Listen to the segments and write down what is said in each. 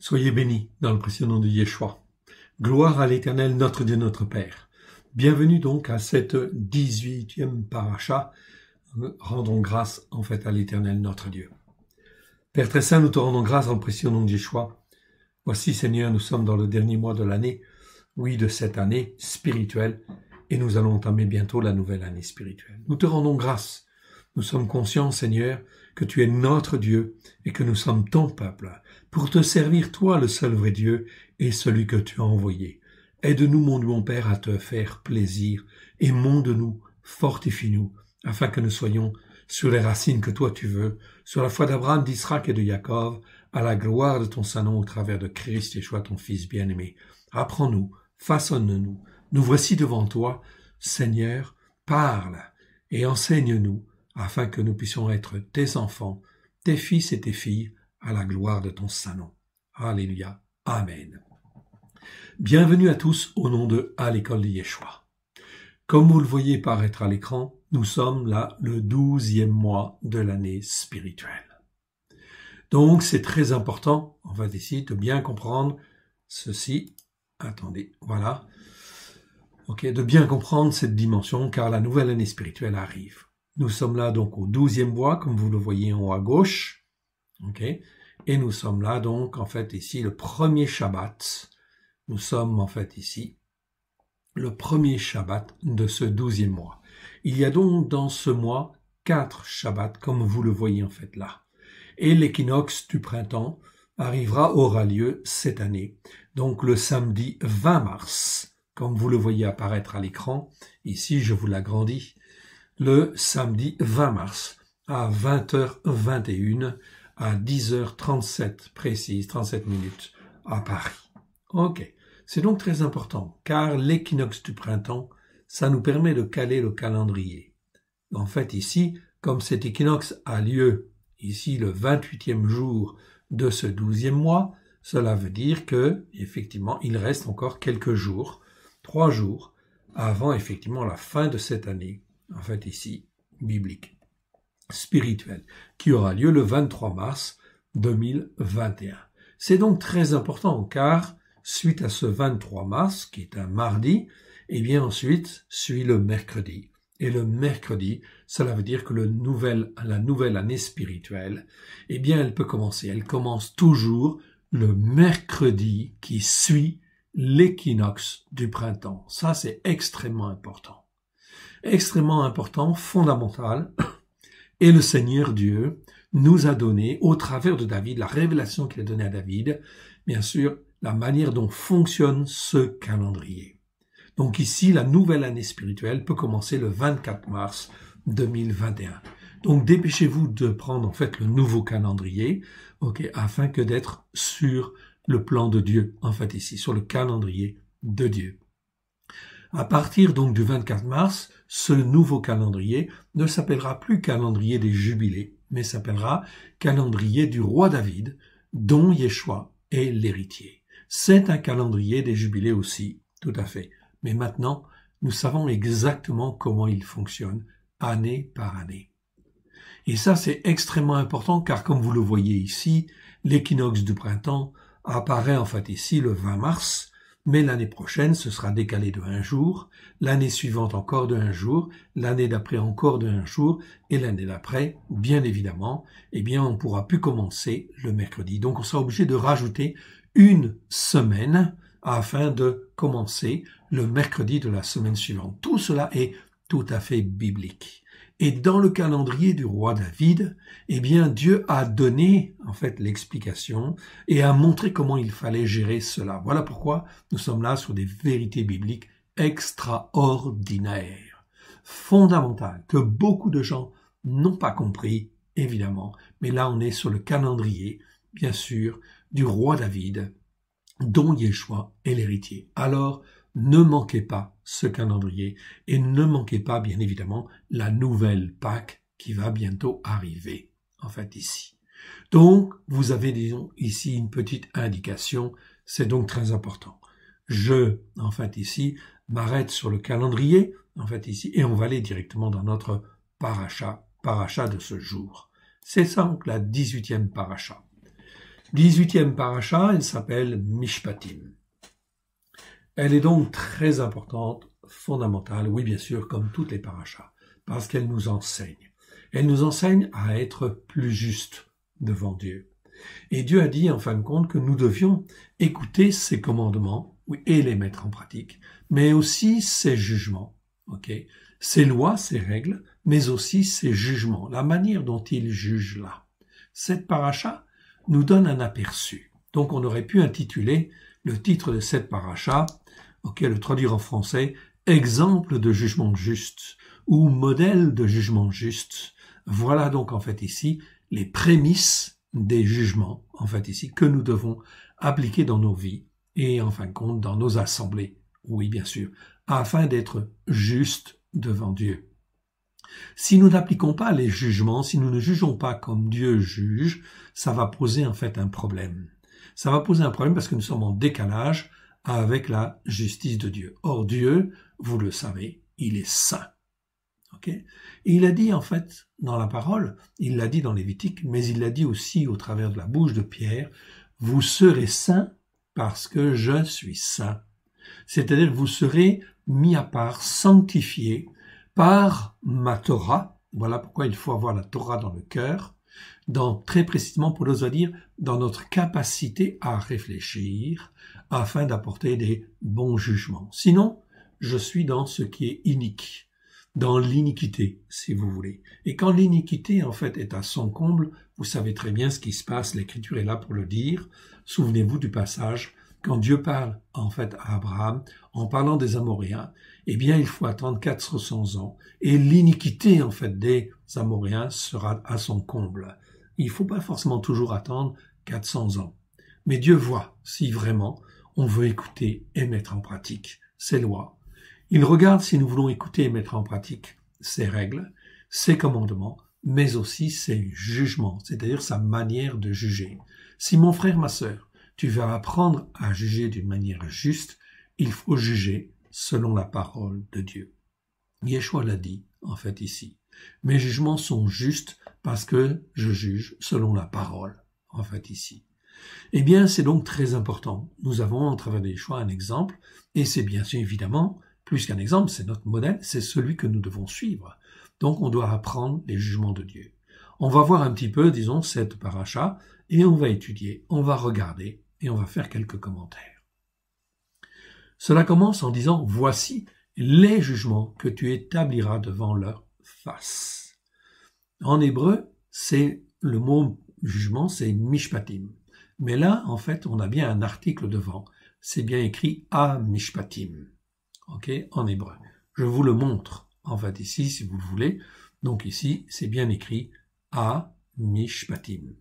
Soyez bénis dans le précieux nom de Yeshua. Gloire à l'Éternel, notre Dieu, notre Père. Bienvenue donc à cette 18e paracha. Rendons grâce en fait à l'Éternel, notre Dieu. Père très saint, nous te rendons grâce dans le précieux nom de Yeshua. Voici Seigneur, nous sommes dans le dernier mois de l'année, oui de cette année spirituelle, et nous allons entamer bientôt la nouvelle année spirituelle. Nous te rendons grâce. Nous sommes conscients, Seigneur, que tu es notre Dieu et que nous sommes ton peuple, pour te servir, toi, le seul vrai Dieu et celui que tu as envoyé. Aide-nous, mon Dieu, mon Père, à te faire plaisir et monde-nous, fortifie-nous, afin que nous soyons sur les racines que toi tu veux, sur la foi d'Abraham, d'Isaac et de Jacob, à la gloire de ton Saint-Nom au travers de Christ, Yeshua, ton Fils bien-aimé. Apprends-nous, façonne-nous. Nous voici devant toi, Seigneur, parle et enseigne-nous, afin que nous puissions être tes enfants, tes fils et tes filles, à la gloire de ton Saint-Nom. Alléluia. Amen. Bienvenue à tous au nom de À l'école de Yeshua. Comme vous le voyez paraître à l'écran, nous sommes là le 12e mois de l'année spirituelle. Donc c'est très important, on va essayer de bien comprendre ceci. Attendez, voilà. Ok, de bien comprendre cette dimension, car la nouvelle année spirituelle arrive. Nous sommes là donc au 12e mois, comme vous le voyez en haut à gauche. Ok, et nous sommes là donc en fait ici le premier Shabbat. Nous sommes en fait ici le premier Shabbat de ce 12e mois. Il y a donc dans ce mois 4 Shabbats, comme vous le voyez en fait là. Et l'équinoxe du printemps aura lieu cette année, donc le samedi 20 mars, comme vous le voyez apparaître à l'écran. Ici, je vous l'agrandis. Le samedi 20 mars à 20h21 à 10h37 précise, 37 minutes à Paris. Ok, c'est donc très important car l'équinoxe du printemps, ça nous permet de caler le calendrier. En fait ici, comme cet équinoxe a lieu ici le 28e jour de ce 12e mois, cela veut dire que effectivement il reste encore quelques jours, 3 jours, avant effectivement la fin de cette année. En fait ici, biblique, spirituel, qui aura lieu le 23 mars 2021. C'est donc très important car, suite à ce 23 mars, qui est un mardi, eh bien ensuite suit le mercredi. Et le mercredi, cela veut dire que la nouvelle année spirituelle, eh bien elle peut commencer. Elle commence toujours le mercredi qui suit l'équinoxe du printemps. Ça, c'est extrêmement important. Extrêmement important, fondamental, et le Seigneur Dieu nous a donné, au travers de David, la révélation qu'il a donnée à David, bien sûr, la manière dont fonctionne ce calendrier. Donc ici, la nouvelle année spirituelle peut commencer le 24 mars 2021. Donc dépêchez-vous de prendre en fait le nouveau calendrier, ok, afin que d'être sur le plan de Dieu, en fait ici, sur le calendrier de Dieu. À partir donc du 24 mars, ce nouveau calendrier ne s'appellera plus calendrier des jubilés, mais s'appellera calendrier du roi David, dont Yeshua est l'héritier. C'est un calendrier des jubilés aussi, tout à fait. Mais maintenant, nous savons exactement comment il fonctionne, année par année. Et ça, c'est extrêmement important, car comme vous le voyez ici, l'équinoxe du printemps apparaît en fait ici le 20 mars, mais l'année prochaine, ce sera décalé de 1 jour, l'année suivante encore de 1 jour, l'année d'après encore de 1 jour, et l'année d'après, bien évidemment, eh bien, on ne pourra plus commencer le mercredi. Donc, on sera obligé de rajouter une semaine afin de commencer le mercredi de la semaine suivante. Tout cela est tout à fait biblique. Et dans le calendrier du roi David, eh bien, Dieu a donné, en fait, l'explication et a montré comment il fallait gérer cela. Voilà pourquoi nous sommes là sur des vérités bibliques extraordinaires, fondamentales, que beaucoup de gens n'ont pas compris, évidemment. Mais là, on est sur le calendrier, bien sûr, du roi David, dont Yeshua est l'héritier. Alors, ne manquez pas ce calendrier et ne manquez pas, bien évidemment, la nouvelle Pâques qui va bientôt arriver, en fait, ici. Donc, vous avez, disons, ici une petite indication, c'est donc très important. Je, en fait, ici, m'arrête sur le calendrier, en fait, ici, et on va aller directement dans notre paracha de ce jour. C'est ça, donc, la 18e paracha. 18e paracha, elle s'appelle Mishpatim. Elle est donc très importante, fondamentale, oui bien sûr, comme toutes les parachas, parce qu'elle nous enseigne. Elle nous enseigne à être plus justes devant Dieu. Et Dieu a dit en fin de compte que nous devions écouter ses commandements et les mettre en pratique, mais aussi ses jugements, ses lois, ses règles, mais aussi ses jugements, la manière dont il juge là. Cette paracha nous donne un aperçu. Donc on aurait pu intituler le titre de cette paracha, le traduire en français, exemple de jugement juste ou modèle de jugement juste. Voilà donc en fait ici les prémices des jugements, en fait ici, que nous devons appliquer dans nos vies et en fin de compte dans nos assemblées, oui bien sûr, afin d'être justes devant Dieu. Si nous n'appliquons pas les jugements, si nous ne jugeons pas comme Dieu juge, ça va poser en fait un problème. Ça va poser un problème parce que nous sommes en décalage avec la justice de Dieu. Or Dieu, vous le savez, il est saint. Et il a dit en fait dans la parole, il l'a dit dans Lévitique, mais il l'a dit aussi au travers de la bouche de Pierre, vous serez saints parce que je suis saint. C'est-à-dire que vous serez mis à part, sanctifiés par ma Torah. Voilà pourquoi il faut avoir la Torah dans le cœur, très précisément pour nous dire dans notre capacité à réfléchir afin d'apporter des bons jugements. Sinon, je suis dans ce qui est inique, dans l'iniquité, si vous voulez. Et quand l'iniquité, en fait, est à son comble, vous savez très bien ce qui se passe, l'Écriture est là pour le dire. Souvenez-vous du passage, quand Dieu parle, en fait, à Abraham, en parlant des Amoréens, eh bien, il faut attendre 400 ans. Et l'iniquité, en fait, des Amoréens sera à son comble. Il ne faut pas forcément toujours attendre 400 ans. Mais Dieu voit si vraiment on veut écouter et mettre en pratique ses lois. Il regarde si nous voulons écouter et mettre en pratique ses règles, ses commandements, mais aussi ses jugements, c'est-à-dire sa manière de juger. Si mon frère, ma sœur, tu veux apprendre à juger d'une manière juste, il faut juger selon la parole de Dieu. Yeshua l'a dit, en fait, ici. Mes jugements sont justes parce que je juge selon la parole, en fait, ici. Eh bien, c'est donc très important. Nous avons, à travers des choix, un exemple, et c'est bien sûr, évidemment, plus qu'un exemple, c'est notre modèle, c'est celui que nous devons suivre. Donc, on doit apprendre les jugements de Dieu. On va voir un petit peu, disons, cette paracha, et on va étudier, on va regarder, et on va faire quelques commentaires. Cela commence en disant, voici les jugements que tu établiras devant leur face. En hébreu, c'est le mot jugement, c'est mishpatim. Mais là, en fait, on a bien un article devant. C'est bien écrit à mishpatim. En hébreu. Je vous le montre, en fait, ici, si vous le voulez. Donc ici, c'est bien écrit à mishpatim.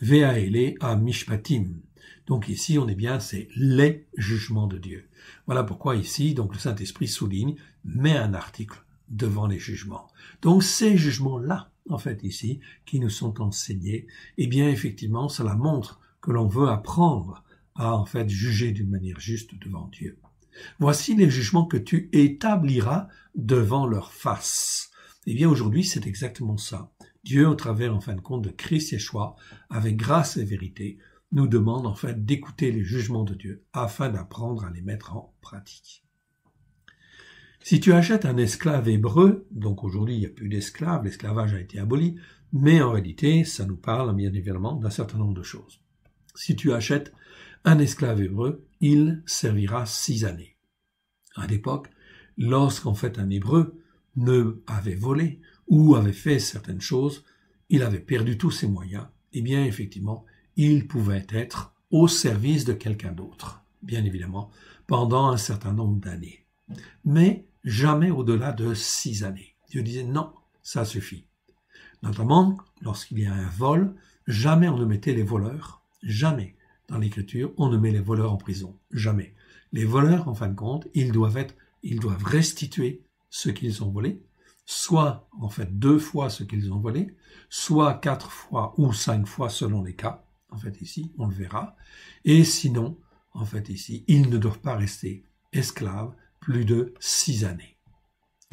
Ve'aele à mishpatim. Donc ici, on est bien, c'est les jugements de Dieu. Voilà pourquoi ici, donc le Saint-Esprit souligne, met un article devant les jugements. Donc ces jugements-là, en fait ici, qui nous sont enseignés, eh bien effectivement, cela montre que l'on veut apprendre à en fait juger d'une manière juste devant Dieu. Voici les jugements que tu établiras devant leur face. Eh bien aujourd'hui, c'est exactement ça. Dieu, au travers en fin de compte de Christ Yeshua, avec grâce et vérité, nous demande en fait d'écouter les jugements de Dieu afin d'apprendre à les mettre en pratique. Si tu achètes un esclave hébreu, donc aujourd'hui il n'y a plus d'esclaves, l'esclavage a été aboli, mais en réalité ça nous parle bien évidemment d'un certain nombre de choses. Si tu achètes un esclave hébreu, il servira 6 années. À l'époque, lorsqu'en fait un hébreu ne avait volé ou avait fait certaines choses, il avait perdu tous ses moyens, et bien effectivement, il pouvait être au service de quelqu'un d'autre, bien évidemment, pendant un certain nombre d'années. Mais jamais au-delà de 6 années. Dieu disait non, ça suffit. Notamment, lorsqu'il y a un vol, jamais on ne mettait les voleurs, jamais dans l'Écriture, on ne met les voleurs en prison, jamais. Les voleurs, en fin de compte, ils doivent restituer ce qu'ils ont volé, soit en fait 2 fois ce qu'ils ont volé, soit 4 fois ou 5 fois selon les cas, en fait ici, on le verra, et sinon, en fait ici, ils ne doivent pas rester esclaves plus de 6 années.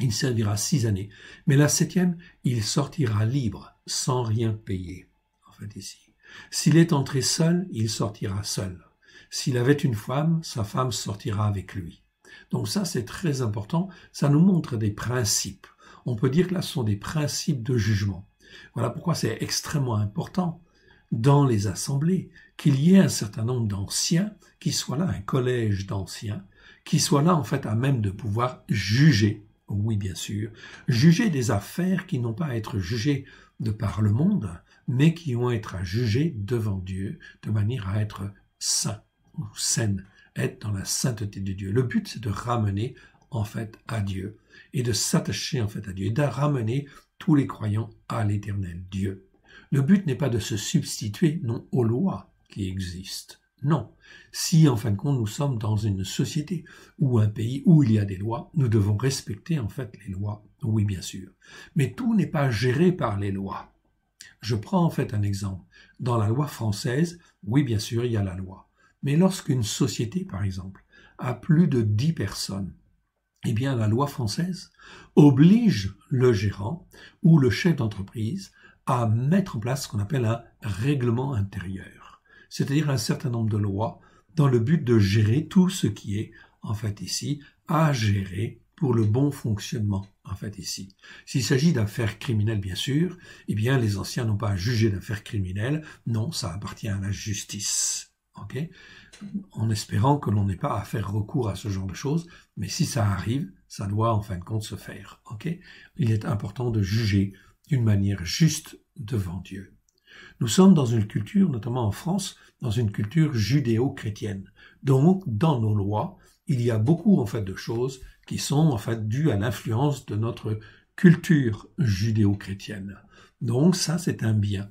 Il servira 6 années, mais la 7e, il sortira libre, sans rien payer, en fait ici. S'il est entré seul, il sortira seul. S'il avait une femme, sa femme sortira avec lui. Donc ça, c'est très important. Ça nous montre des principes. On peut dire que là, ce sont des principes de jugement. Voilà pourquoi c'est extrêmement important dans les assemblées qu'il y ait un certain nombre d'anciens qui soient là, un collège d'anciens, qui soient là en fait à même de pouvoir juger, oui bien sûr, juger des affaires qui n'ont pas à être jugées de par le monde, mais qui ont à être à juger devant Dieu de manière à être saint ou saine, être dans la sainteté de Dieu. Le but, c'est de ramener en fait à Dieu et de s'attacher en fait à Dieu et de ramener tous les croyants à l'Éternel Dieu. Le but n'est pas de se substituer, non, aux lois qui existent. Non. Si, en fin de compte, nous sommes dans une société ou un pays où il y a des lois, nous devons respecter, en fait, les lois. Oui, bien sûr. Mais tout n'est pas géré par les lois. Je prends, en fait, un exemple. Dans la loi française, oui, bien sûr, il y a la loi. Mais lorsqu'une société, par exemple, a plus de 10 personnes, eh bien, la loi française oblige le gérant ou le chef d'entreprise à mettre en place ce qu'on appelle un règlement intérieur, c'est-à-dire un certain nombre de lois dans le but de gérer tout ce qui est, en fait, ici, à gérer pour le bon fonctionnement, en fait, ici. S'il s'agit d'affaires criminelles, bien sûr, eh bien, les anciens n'ont pas à juger d'affaires criminelles, non, ça appartient à la justice, ok ? En espérant que l'on n'ait pas à faire recours à ce genre de choses, mais si ça arrive, ça doit, en fin de compte, se faire, ok ? Il est important de juger d'une manière juste devant Dieu. Nous sommes dans une culture, notamment en France, dans une culture judéo-chrétienne. Donc, dans nos lois, il y a beaucoup en fait de choses qui sont en fait dues à l'influence de notre culture judéo-chrétienne. Donc, ça, c'est un bien.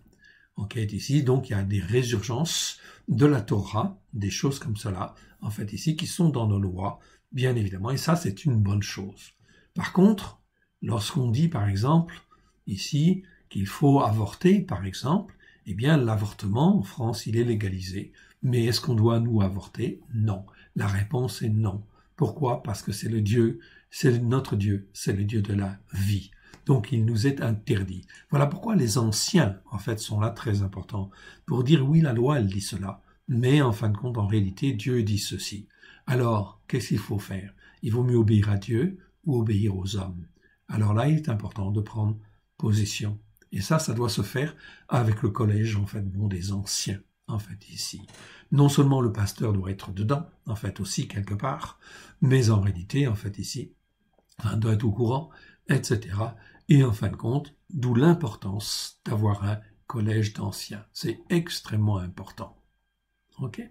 Ok, ici, donc, il y a des résurgences de la Torah, des choses comme cela, en fait, ici, qui sont dans nos lois, bien évidemment, et ça, c'est une bonne chose. Par contre, lorsqu'on dit, par exemple, ici, qu'il faut avorter, par exemple, eh bien, l'avortement, en France, il est légalisé. Mais est-ce qu'on doit, nous, avorter? Non. La réponse est non. Pourquoi? Parce que c'est le Dieu, c'est notre Dieu, c'est le Dieu de la vie. Donc, il nous est interdit. Voilà pourquoi les anciens, en fait, sont là très importants. Pour dire, oui, la loi, elle dit cela. Mais, en fin de compte, en réalité, Dieu dit ceci. Alors, qu'est-ce qu'il faut faire? Il vaut mieux obéir à Dieu ou obéir aux hommes. Alors là, il est important de prendre position. Et ça doit se faire avec le collège, en fait, bon, des anciens, en fait, ici. Non seulement le pasteur doit être dedans, en fait, aussi, quelque part, mais en réalité, en fait, ici, doit être au courant, etc. Et en fin de compte, d'où l'importance d'avoir un collège d'anciens. C'est extrêmement important. Ok?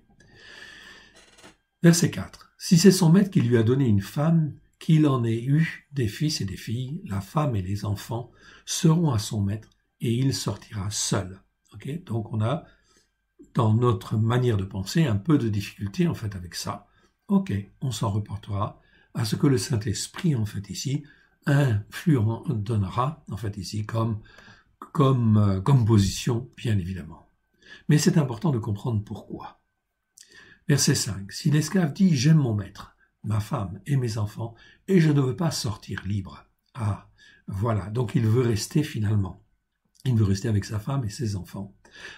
Verset 4. Si c'est son maître qui lui a donné une femme, qu'il en ait eu des fils et des filles, la femme et les enfants seront à son maître et il sortira seul. Okay? Donc on a, dans notre manière de penser, un peu de difficulté en fait avec ça. Ok, on s'en reportera à ce que le Saint-Esprit en fait ici donnera en fait ici comme position, bien évidemment. Mais c'est important de comprendre pourquoi. Verset 5. Si l'esclave dit « J'aime mon maître, ma femme et mes enfants, et je ne veux pas sortir libre. » Ah, voilà, donc il veut rester finalement. Il veut rester avec sa femme et ses enfants.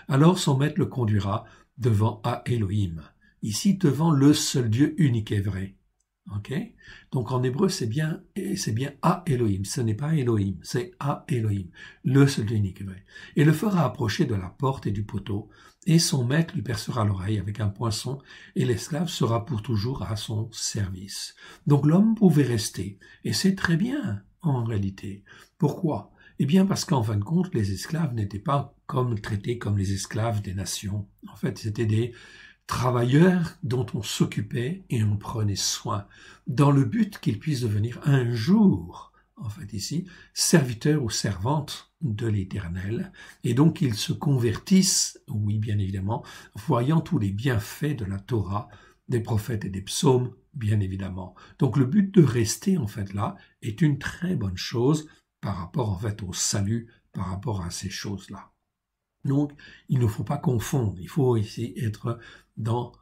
Alors son maître le conduira devant à Elohim. Ici, devant le seul Dieu unique et vrai. Ok? Donc en hébreu, c'est bien à Elohim. Ce n'est pas Elohim, c'est à Elohim, le seul Dieu unique et vrai. Et le fera approcher de la porte et du poteau, et son maître lui percera l'oreille avec un poinçon, et l'esclave sera pour toujours à son service. Donc l'homme pouvait rester, et c'est très bien en réalité. Pourquoi? Eh bien parce qu'en fin de compte, les esclaves n'étaient pas traités comme les esclaves des nations. En fait, c'était des travailleurs dont on s'occupait et on prenait soin, dans le but qu'ils puissent devenir un jour, en fait ici, serviteurs ou servantes de l'Éternel, et donc qu'ils se convertissent, oui bien évidemment, voyant tous les bienfaits de la Torah, des prophètes et des psaumes, bien évidemment. Donc le but de rester en fait là est une très bonne chose par rapport en fait au salut, par rapport à ces choses-là. Donc, il ne faut pas confondre, il faut ici être dans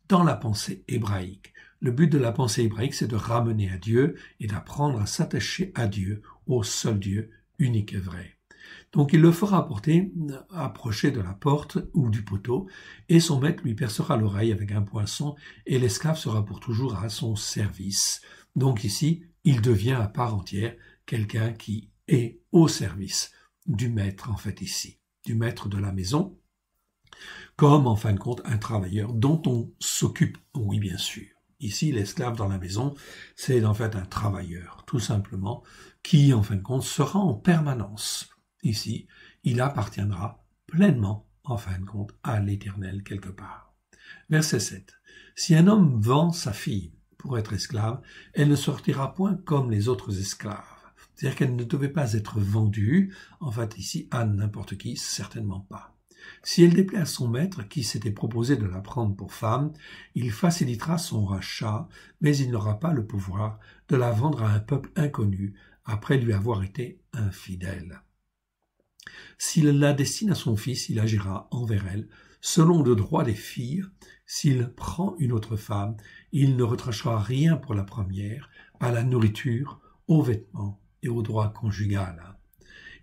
la pensée hébraïque. Le but de la pensée hébraïque, c'est de ramener à Dieu et d'apprendre à s'attacher à Dieu, au seul Dieu unique et vrai. Donc il le fera approcher de la porte ou du poteau, et son maître lui percera l'oreille avec un poinçon, et l'esclave sera pour toujours à son service. Donc ici, il devient à part entière quelqu'un qui est au service du maître, en fait ici, du maître de la maison, comme en fin de compte un travailleur dont on s'occupe, oui bien sûr. Ici, l'esclave dans la maison, c'est en fait un travailleur, tout simplement, qui en fin de compte sera en permanence. Ici, il appartiendra pleinement, en fin de compte, à l'Éternel quelque part. Verset 7. Si un homme vend sa fille pour être esclave, elle ne sortira point comme les autres esclaves. C'est-à-dire qu'elle ne devait pas être vendue, en fait ici, à n'importe qui, certainement pas. Si elle déplaît à son maître, qui s'était proposé de la prendre pour femme, il facilitera son rachat, mais il n'aura pas le pouvoir de la vendre à un peuple inconnu, après lui avoir été infidèle. S'il la destine à son fils, il agira envers elle, selon le droit des filles. S'il prend une autre femme, il ne retranchera rien pour la première, à la nourriture, aux vêtements et au droit conjugal.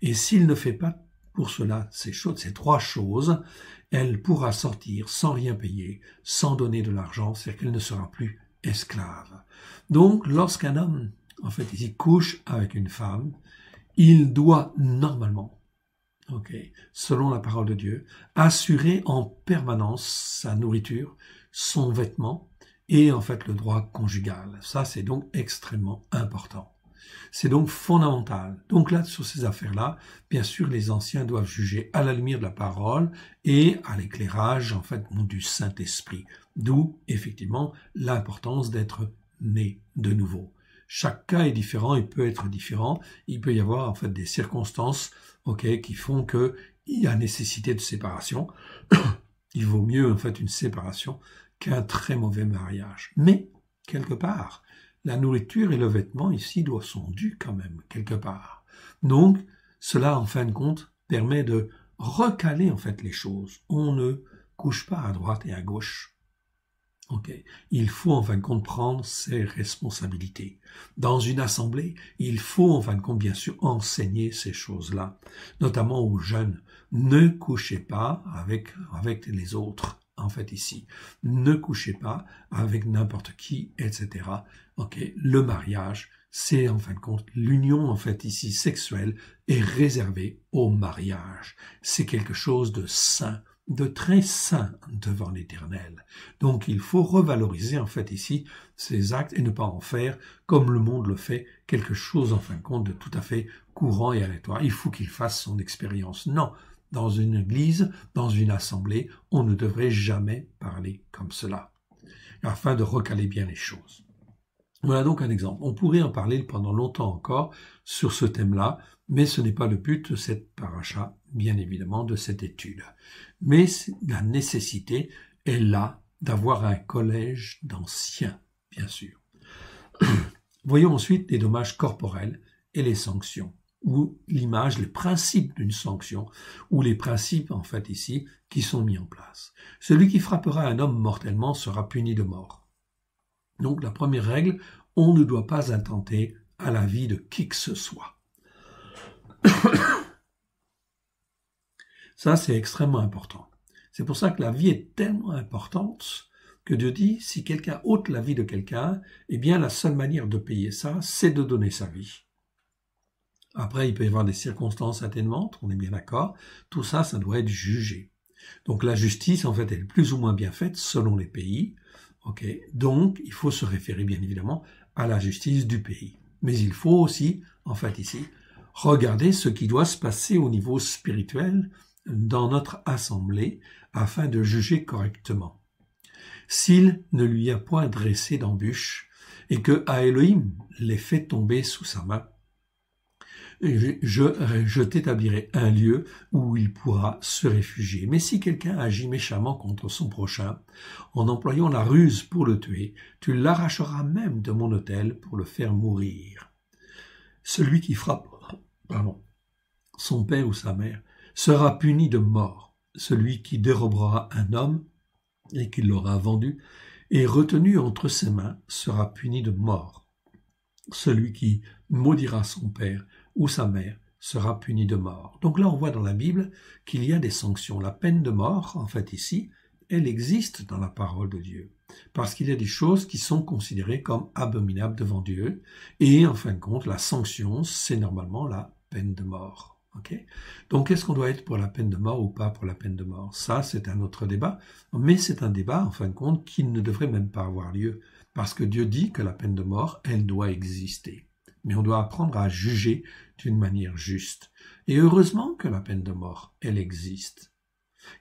Et s'il ne fait pas pour cela ces trois choses, elle pourra sortir sans rien payer, sans donner de l'argent, c'est-à-dire qu'elle ne sera plus esclave. Donc, lorsqu'un homme, en fait, ici, couche avec une femme, il doit normalement, selon la parole de Dieu, assurer en permanence sa nourriture, son vêtement et en fait le droit conjugal. Ça, c'est donc extrêmement important. C'est donc fondamental. Donc là, sur ces affaires-là, bien sûr, les anciens doivent juger à la lumière de la parole et à l'éclairage, en fait, du Saint-Esprit. D'où, effectivement, l'importance d'être né de nouveau. Chaque cas est différent, il peut être différent. Il peut y avoir, en fait, des circonstances, qui font que il y a nécessité de séparation. Il vaut mieux, en fait, une séparation qu'un très mauvais mariage. Mais, quelque part, la nourriture et le vêtement ici sont dus quand même, quelque part. Donc, cela, en fin de compte, permet de recaler, en fait, les choses. On ne couche pas à droite et à gauche. Il faut, en fin de compte, prendre ses responsabilités. Dans une assemblée, il faut, en fin de compte, bien sûr, enseigner ces choses-là, notamment aux jeunes. Ne couchez pas avec les autres. En fait, ici, ne couchez pas avec n'importe qui, etc. Le mariage, c'est en fin de compte l'union, en fait, ici sexuelle, est réservée au mariage. C'est quelque chose de saint, de très saint devant l'Éternel. Donc, il faut revaloriser, en fait, ici, ces actes et ne pas en faire, comme le monde le fait, quelque chose, en fin de compte, de tout à fait courant et aléatoire. Il faut qu'il fasse son expérience. Non. Dans une église, dans une assemblée, on ne devrait jamais parler comme cela, afin de recaler bien les choses. Voilà donc un exemple. On pourrait en parler pendant longtemps encore sur ce thème-là, mais ce n'est pas le but de cette paracha, bien évidemment, de cette étude. Mais la nécessité est là d'avoir un collège d'anciens, bien sûr. Voyons ensuite les dommages corporels et les sanctions, ou l'image, les principes d'une sanction, ou les principes, en fait, ici, qui sont mis en place. Celui qui frappera un homme mortellement sera puni de mort. Donc, la première règle, on ne doit pas attenter à la vie de qui que ce soit. Ça, c'est extrêmement important. C'est pour ça que la vie est tellement importante que Dieu dit, si quelqu'un ôte la vie de quelqu'un, eh bien, la seule manière de payer ça, c'est de donner sa vie. Après, il peut y avoir des circonstances atténuantes, on est bien d'accord. Tout ça, ça doit être jugé. Donc la justice, en fait, elle est plus ou moins bien faite selon les pays. Donc, il faut se référer, bien évidemment, à la justice du pays. Mais il faut aussi, en fait, ici, regarder ce qui doit se passer au niveau spirituel dans notre assemblée afin de juger correctement. S'il ne lui a point dressé d'embûche et que à Elohim les fait tomber sous sa main, je t'établirai un lieu où il pourra se réfugier. Mais si quelqu'un agit méchamment contre son prochain, en employant la ruse pour le tuer, tu l'arracheras même de mon autel pour le faire mourir. Celui qui frappe son père ou sa mère sera puni de mort. Celui qui dérobera un homme et qui l'aura vendu et retenu entre ses mains sera puni de mort. Celui qui maudira son père ou sa mère sera puni de mort. Donc là, on voit dans la Bible qu'il y a des sanctions. La peine de mort, en fait, ici, elle existe dans la parole de Dieu. Parce qu'il y a des choses qui sont considérées comme abominables devant Dieu. Et en fin de compte, la sanction, c'est normalement la peine de mort. Okay? Donc, est-ce qu'on doit être pour la peine de mort ou pas pour la peine de mort? Ça, c'est un autre débat. Mais c'est un débat, en fin de compte, qui ne devrait même pas avoir lieu. Parce que Dieu dit que la peine de mort, elle doit exister. Mais on doit apprendre à juger d'une manière juste. Et heureusement que la peine de mort, elle existe.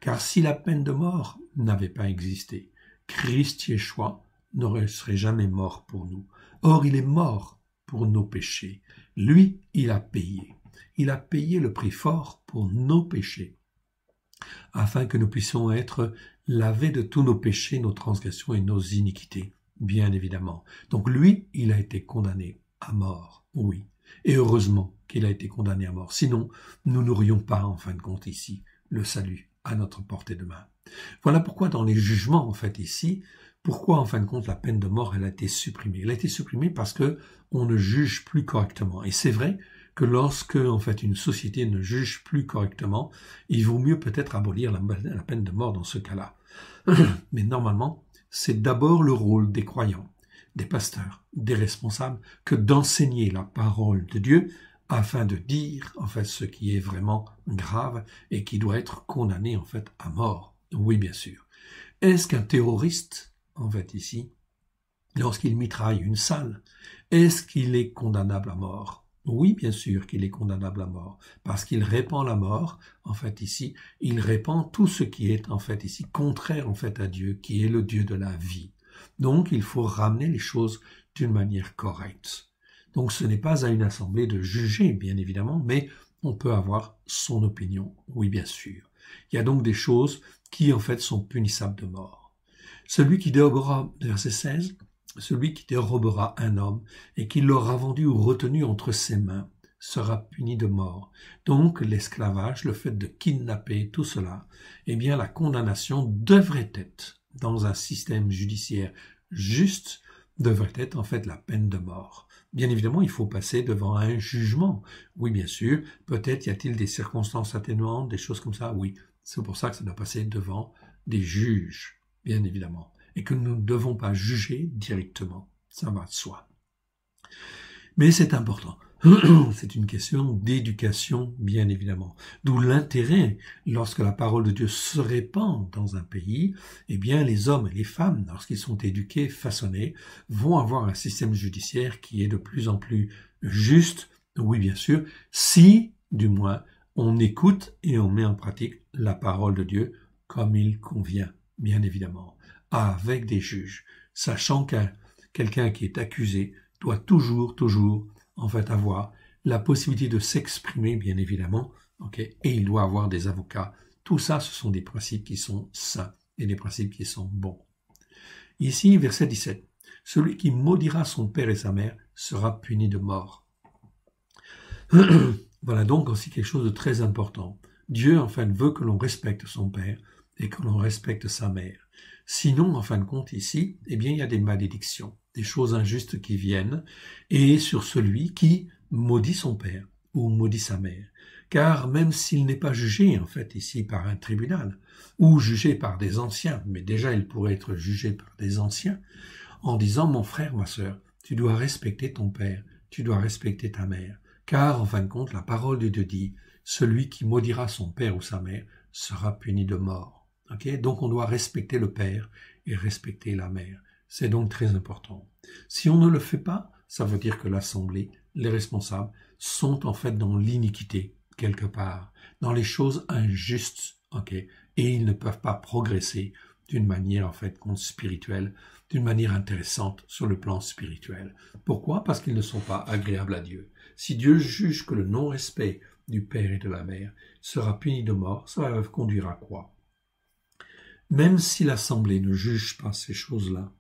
Car si la peine de mort n'avait pas existé, Christ Yeshua ne serait jamais mort pour nous. Or, il est mort pour nos péchés. Lui, il a payé. Il a payé le prix fort pour nos péchés, afin que nous puissions être lavés de tous nos péchés, nos transgressions et nos iniquités, bien évidemment. Donc lui, il a été condamné à mort, oui. Et heureusement qu'il a été condamné à mort. Sinon, nous n'aurions pas, en fin de compte, ici, le salut à notre portée de main. Voilà pourquoi dans les jugements, en fait, ici, pourquoi, en fin de compte, la peine de mort, elle a été supprimée. Elle a été supprimée parce que on ne juge plus correctement. Et c'est vrai que lorsque, en fait, une société ne juge plus correctement, il vaut mieux peut-être abolir la peine de mort dans ce cas-là. Mais normalement, c'est d'abord le rôle des croyants, des pasteurs, des responsables, que d'enseigner la parole de Dieu afin de dire, en fait, ce qui est vraiment grave et qui doit être condamné, en fait, à mort. Oui, bien sûr. Est-ce qu'un terroriste, en fait, ici, lorsqu'il mitraille une salle, est-ce qu'il est condamnable à mort? Oui, bien sûr qu'il est condamnable à mort, parce qu'il répand la mort, en fait, ici, il répand tout ce qui est, en fait, ici, contraire, en fait, à Dieu, qui est le Dieu de la vie. Donc, il faut ramener les choses d'une manière correcte. Donc, ce n'est pas à une assemblée de juger, bien évidemment, mais on peut avoir son opinion, oui, bien sûr. Il y a donc des choses qui, en fait, sont punissables de mort. Celui qui dérobera, verset 16, celui qui dérobera un homme et qui l'aura vendu ou retenu entre ses mains sera puni de mort. Donc, l'esclavage, le fait de kidnapper, tout cela, eh bien, la condamnation devrait être, dans un système judiciaire juste, devrait être, en fait, la peine de mort. Bien évidemment, il faut passer devant un jugement. Oui, bien sûr, peut-être y a-t-il des circonstances atténuantes, des choses comme ça, oui. C'est pour ça que ça doit passer devant des juges, bien évidemment. Et que nous ne devons pas juger directement. Ça va de soi. Mais c'est important. C'est une question d'éducation, bien évidemment. D'où l'intérêt, lorsque la parole de Dieu se répand dans un pays, eh bien, les hommes et les femmes, lorsqu'ils sont éduqués, façonnés, vont avoir un système judiciaire qui est de plus en plus juste, oui, bien sûr, si, du moins, on écoute et on met en pratique la parole de Dieu comme il convient, bien évidemment, avec des juges, sachant qu'un quelqu'un qui est accusé doit toujours, en fait, avoir la possibilité de s'exprimer, bien évidemment, okay, et il doit avoir des avocats. Tout ça, ce sont des principes qui sont sains et des principes qui sont bons. Ici, verset 17. Celui qui maudira son père et sa mère sera puni de mort. Voilà donc aussi quelque chose de très important. Dieu, en fait, veut que l'on respecte son père et que l'on respecte sa mère. Sinon, en fin de compte, ici, eh bien, il y a des malédictions, des choses injustes qui viennent, et sur celui qui maudit son père ou maudit sa mère. Car même s'il n'est pas jugé, en fait, ici, par un tribunal, ou jugé par des anciens, mais déjà il pourrait être jugé par des anciens, en disant, mon frère, ma sœur, tu dois respecter ton père, tu dois respecter ta mère. Car, en fin de compte, la parole de Dieu dit, celui qui maudira son père ou sa mère sera puni de mort. Okay? Donc on doit respecter le père et respecter la mère. C'est donc très important. Si on ne le fait pas, ça veut dire que l'assemblée, les responsables, sont en fait dans l'iniquité, quelque part, dans les choses injustes, okay? Et ils ne peuvent pas progresser d'une manière, en fait, spirituelle, d'une manière intéressante sur le plan spirituel. Pourquoi? Parce qu'ils ne sont pas agréables à Dieu. Si Dieu juge que le non-respect du père et de la mère sera puni de mort, ça va conduire à quoi? Même si l'assemblée ne juge pas ces choses-là,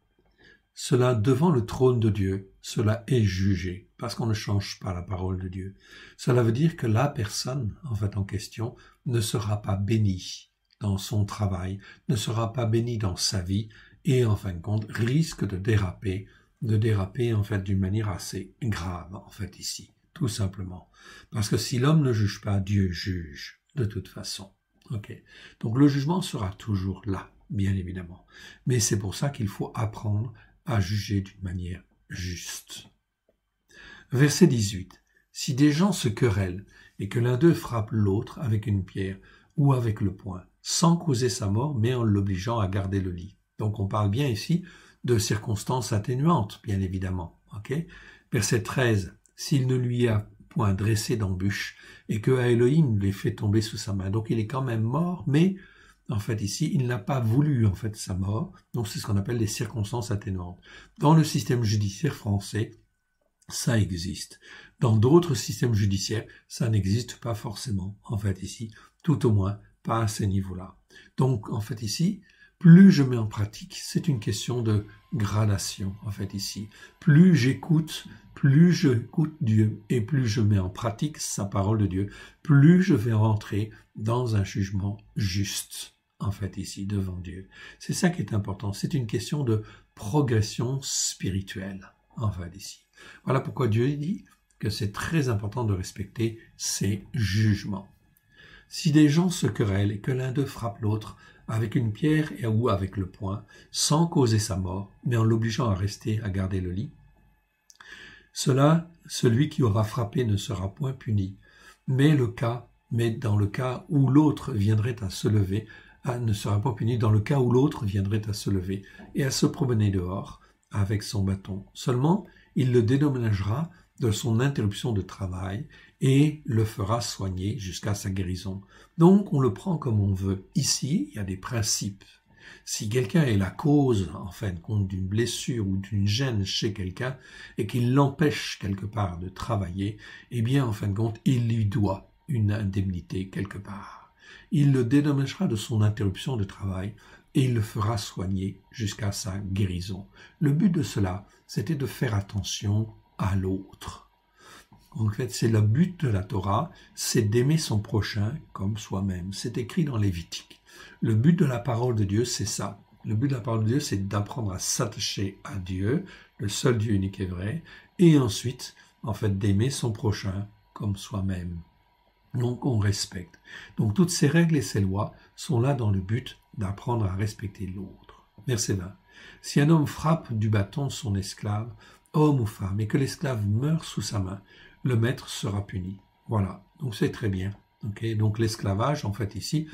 cela, devant le trône de Dieu, cela est jugé, parce qu'on ne change pas la parole de Dieu. Cela veut dire que la personne, en fait, en question, ne sera pas bénie dans son travail, ne sera pas bénie dans sa vie, et, en fin de compte, risque de déraper, en fait, d'une manière assez grave, en fait, ici. tout simplement. Parce que si l'homme ne juge pas, Dieu juge, de toute façon. Ok. Donc le jugement sera toujours là, bien évidemment. Mais c'est pour ça qu'il faut apprendre à juger d'une manière juste. Verset 18. Si des gens se querellent et que l'un d'eux frappe l'autre avec une pierre ou avec le poing, sans causer sa mort, mais en l'obligeant à garder le lit. Donc on parle bien ici de circonstances atténuantes, bien évidemment. Okay. Verset 13. S'il ne lui a point dressé d'embûche et que Elohim les fait tomber sous sa main. Donc il est quand même mort, mais en fait ici, il n'a pas voulu en fait sa mort. Donc c'est ce qu'on appelle les circonstances atténuantes. Dans le système judiciaire français, ça existe. Dans d'autres systèmes judiciaires, ça n'existe pas forcément, en fait ici, tout au moins pas à ces niveaux-là. Donc en fait ici, plus je mets en pratique, c'est une question de gradation, en fait ici. Plus j'écoute Dieu et plus je mets en pratique sa parole de Dieu, plus je vais rentrer dans un jugement juste, en fait ici, devant Dieu. C'est ça qui est important, c'est une question de progression spirituelle, en fait ici. Voilà pourquoi Dieu dit que c'est très important de respecter ses jugements. Si des gens se querellent et que l'un d'eux frappe l'autre avec une pierre ou avec le poing, sans causer sa mort, mais en l'obligeant à rester, à garder le lit, celui qui aura frappé ne sera point puni, mais dans le cas où l'autre viendrait à se lever, ne sera pas puni dans le cas où l'autre viendrait à se lever et à se promener dehors avec son bâton. Seulement, il le dédommagera de son interruption de travail et le fera soigner jusqu'à sa guérison. Donc, on le prend comme on veut. Ici, il y a des principes. Si quelqu'un est la cause, en fin de compte, d'une blessure ou d'une gêne chez quelqu'un et qu'il l'empêche quelque part de travailler, eh bien, en fin de compte, il lui doit une indemnité quelque part. Il le dédommagera de son interruption de travail et il le fera soigner jusqu'à sa guérison. Le but de cela, c'était de faire attention à l'autre. En fait, c'est le but de la Torah, c'est d'aimer son prochain comme soi-même. C'est écrit dans Lévitique. Le but de la parole de Dieu, c'est ça. Le but de la parole de Dieu, c'est d'apprendre à s'attacher à Dieu, le seul Dieu unique et vrai, et ensuite, en fait, d'aimer son prochain comme soi-même. Donc, on respecte. Donc, toutes ces règles et ces lois sont là dans le but d'apprendre à respecter l'autre. Verset 20. Si un homme frappe du bâton son esclave, homme ou femme, et que l'esclave meurt sous sa main, le maître sera puni. Voilà, donc c'est très bien. Okay. Donc l'esclavage, en fait, ici,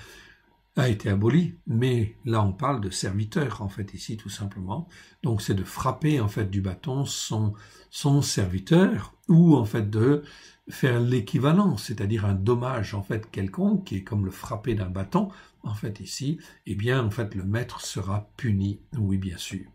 a été aboli, mais là on parle de serviteur, en fait, ici, tout simplement. Donc c'est de frapper, en fait, du bâton son serviteur, ou en fait de faire l'équivalent, c'est-à-dire un dommage, en fait, quelconque, qui est comme le frapper d'un bâton, en fait, ici, eh bien, en fait, le maître sera puni, oui, bien sûr.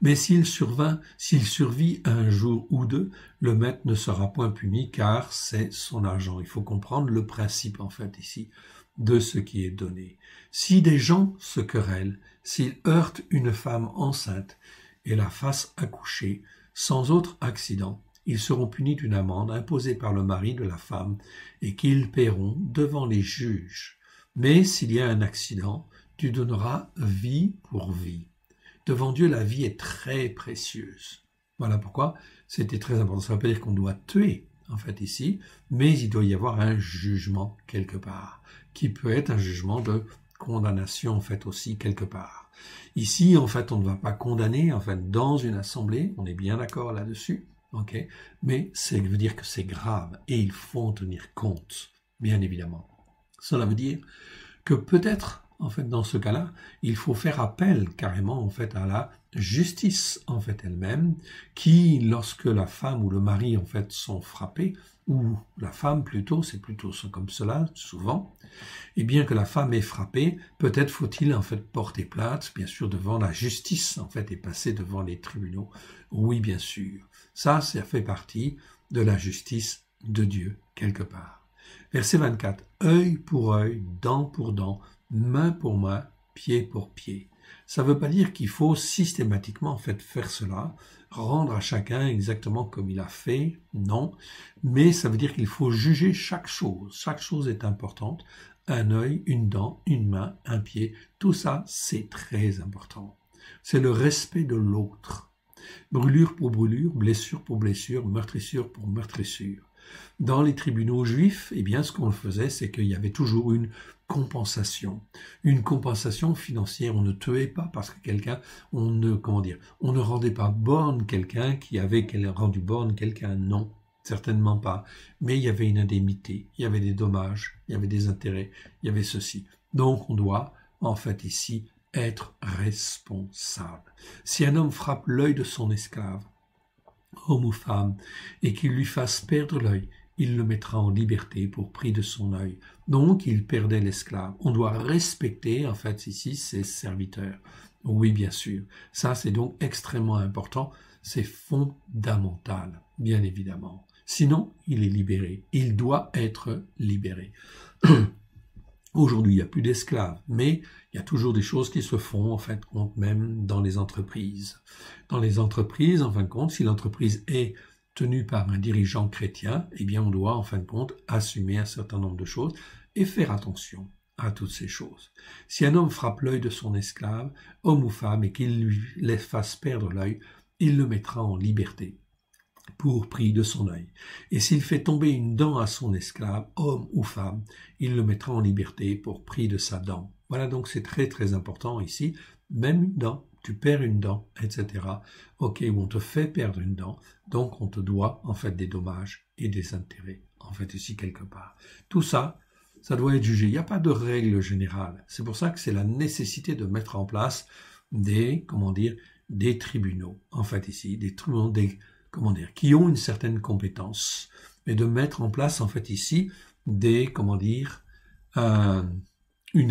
Mais s'il survit un jour ou deux, le maître ne sera point puni car c'est son argent. Il faut comprendre le principe en fait ici de ce qui est donné. Si des gens se querellent, s'ils heurtent une femme enceinte et la fassent accoucher sans autre accident, ils seront punis d'une amende imposée par le mari de la femme et qu'ils paieront devant les juges. Mais s'il y a un accident, tu donneras vie pour vie. Devant Dieu, la vie est très précieuse. Voilà pourquoi c'était très important. Ça ne veut pas dire qu'on doit tuer, en fait, ici, mais il doit y avoir un jugement quelque part, qui peut être un jugement de condamnation, en fait, aussi, quelque part. Ici, en fait, on ne va pas condamner, en fait, dans une assemblée, on est bien d'accord là-dessus, ok, mais ça veut dire que c'est grave, et il faut en tenir compte, bien évidemment. Cela veut dire que peut-être, en fait, dans ce cas-là, il faut faire appel carrément, en fait, à la justice, en fait, elle-même, qui, lorsque la femme ou le mari, en fait, sont frappés, ou la femme plutôt, c'est plutôt comme cela, souvent, et bien que la femme est frappée, peut-être faut-il, en fait, porter plainte, bien sûr, devant la justice, en fait, et passer devant les tribunaux. Oui, bien sûr. Ça fait partie de la justice de Dieu, quelque part. Verset 24. Œil pour œil, dent pour dent, main pour main, pied pour pied. Ça ne veut pas dire qu'il faut systématiquement en fait faire cela, rendre à chacun exactement comme il a fait, non, mais ça veut dire qu'il faut juger chaque chose. Chaque chose est importante. Un œil, une dent, une main, un pied, tout ça c'est très important. C'est le respect de l'autre. Brûlure pour brûlure, blessure pour blessure, meurtrissure pour meurtrissure. Dans les tribunaux juifs, eh bien, ce qu'on faisait, c'est qu'il y avait toujours une compensation financière. On ne tuait pas parce que quelqu'un, on ne rendait pas borne quelqu'un qui avait rendu borne quelqu'un, non, certainement pas. Mais il y avait une indemnité, il y avait des dommages, il y avait des intérêts, il y avait ceci. Donc on doit, en fait, ici, être responsable. Si un homme frappe l'œil de son esclave, homme ou femme, et qu'il lui fasse perdre l'œil, il le mettra en liberté pour prix de son œil. Donc, il perdait l'esclave. On doit respecter, en fait, ici, ses serviteurs. Oui, bien sûr. Ça, c'est donc extrêmement important. C'est fondamental, bien évidemment. Sinon, il est libéré. Il doit être libéré. Aujourd'hui, il n'y a plus d'esclaves, mais il y a toujours des choses qui se font, en fin de compte, même dans les entreprises. Dans les entreprises, en fin de compte, si l'entreprise est tenue par un dirigeant chrétien, eh bien, on doit, en fin de compte, assumer un certain nombre de choses et faire attention à toutes ces choses. Si un homme frappe l'œil de son esclave, homme ou femme, et qu'il lui fasse perdre l'œil, il le mettra en liberté pour prix de son œil. Et s'il fait tomber une dent à son esclave, homme ou femme, il le mettra en liberté pour prix de sa dent. Voilà, donc c'est très très important ici, même une dent, tu perds une dent, etc. Ok, ou on te fait perdre une dent, donc on te doit en fait des dommages et des intérêts, en fait ici quelque part. Tout ça, ça doit être jugé. Il n'y a pas de règle générale. C'est pour ça que c'est la nécessité de mettre en place des tribunaux, en fait ici, des tribunaux, qui ont une certaine compétence, mais de mettre en place en fait ici une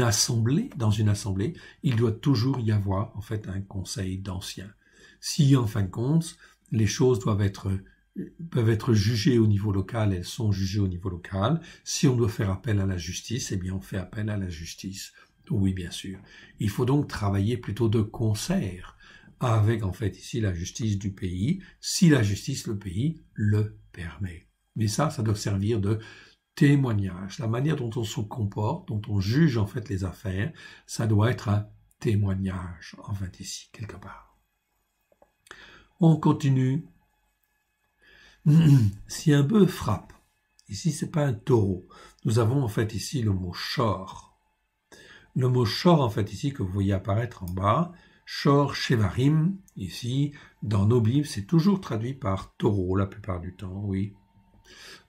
assemblée. Dans une assemblée, il doit toujours y avoir en fait un conseil d'anciens. Si en fin de compte les choses peuvent être jugées au niveau local, elles sont jugées au niveau local. Si on doit faire appel à la justice, eh bien on fait appel à la justice. Oui, bien sûr. Il faut donc travailler plutôt de concert avec en fait ici la justice du pays, si la justice le pays le permet. Mais ça doit servir de témoignage. La manière dont on se comporte, dont on juge en fait les affaires, ça doit être un témoignage en fait ici quelque part. On continue. Si un bœuf frappe, ici c'est pas un taureau, nous avons en fait ici le mot shor. Le mot shor en fait ici que vous voyez apparaître en bas, Shor Shevarim, ici, dans nos Bibles, c'est toujours traduit par taureau la plupart du temps, oui.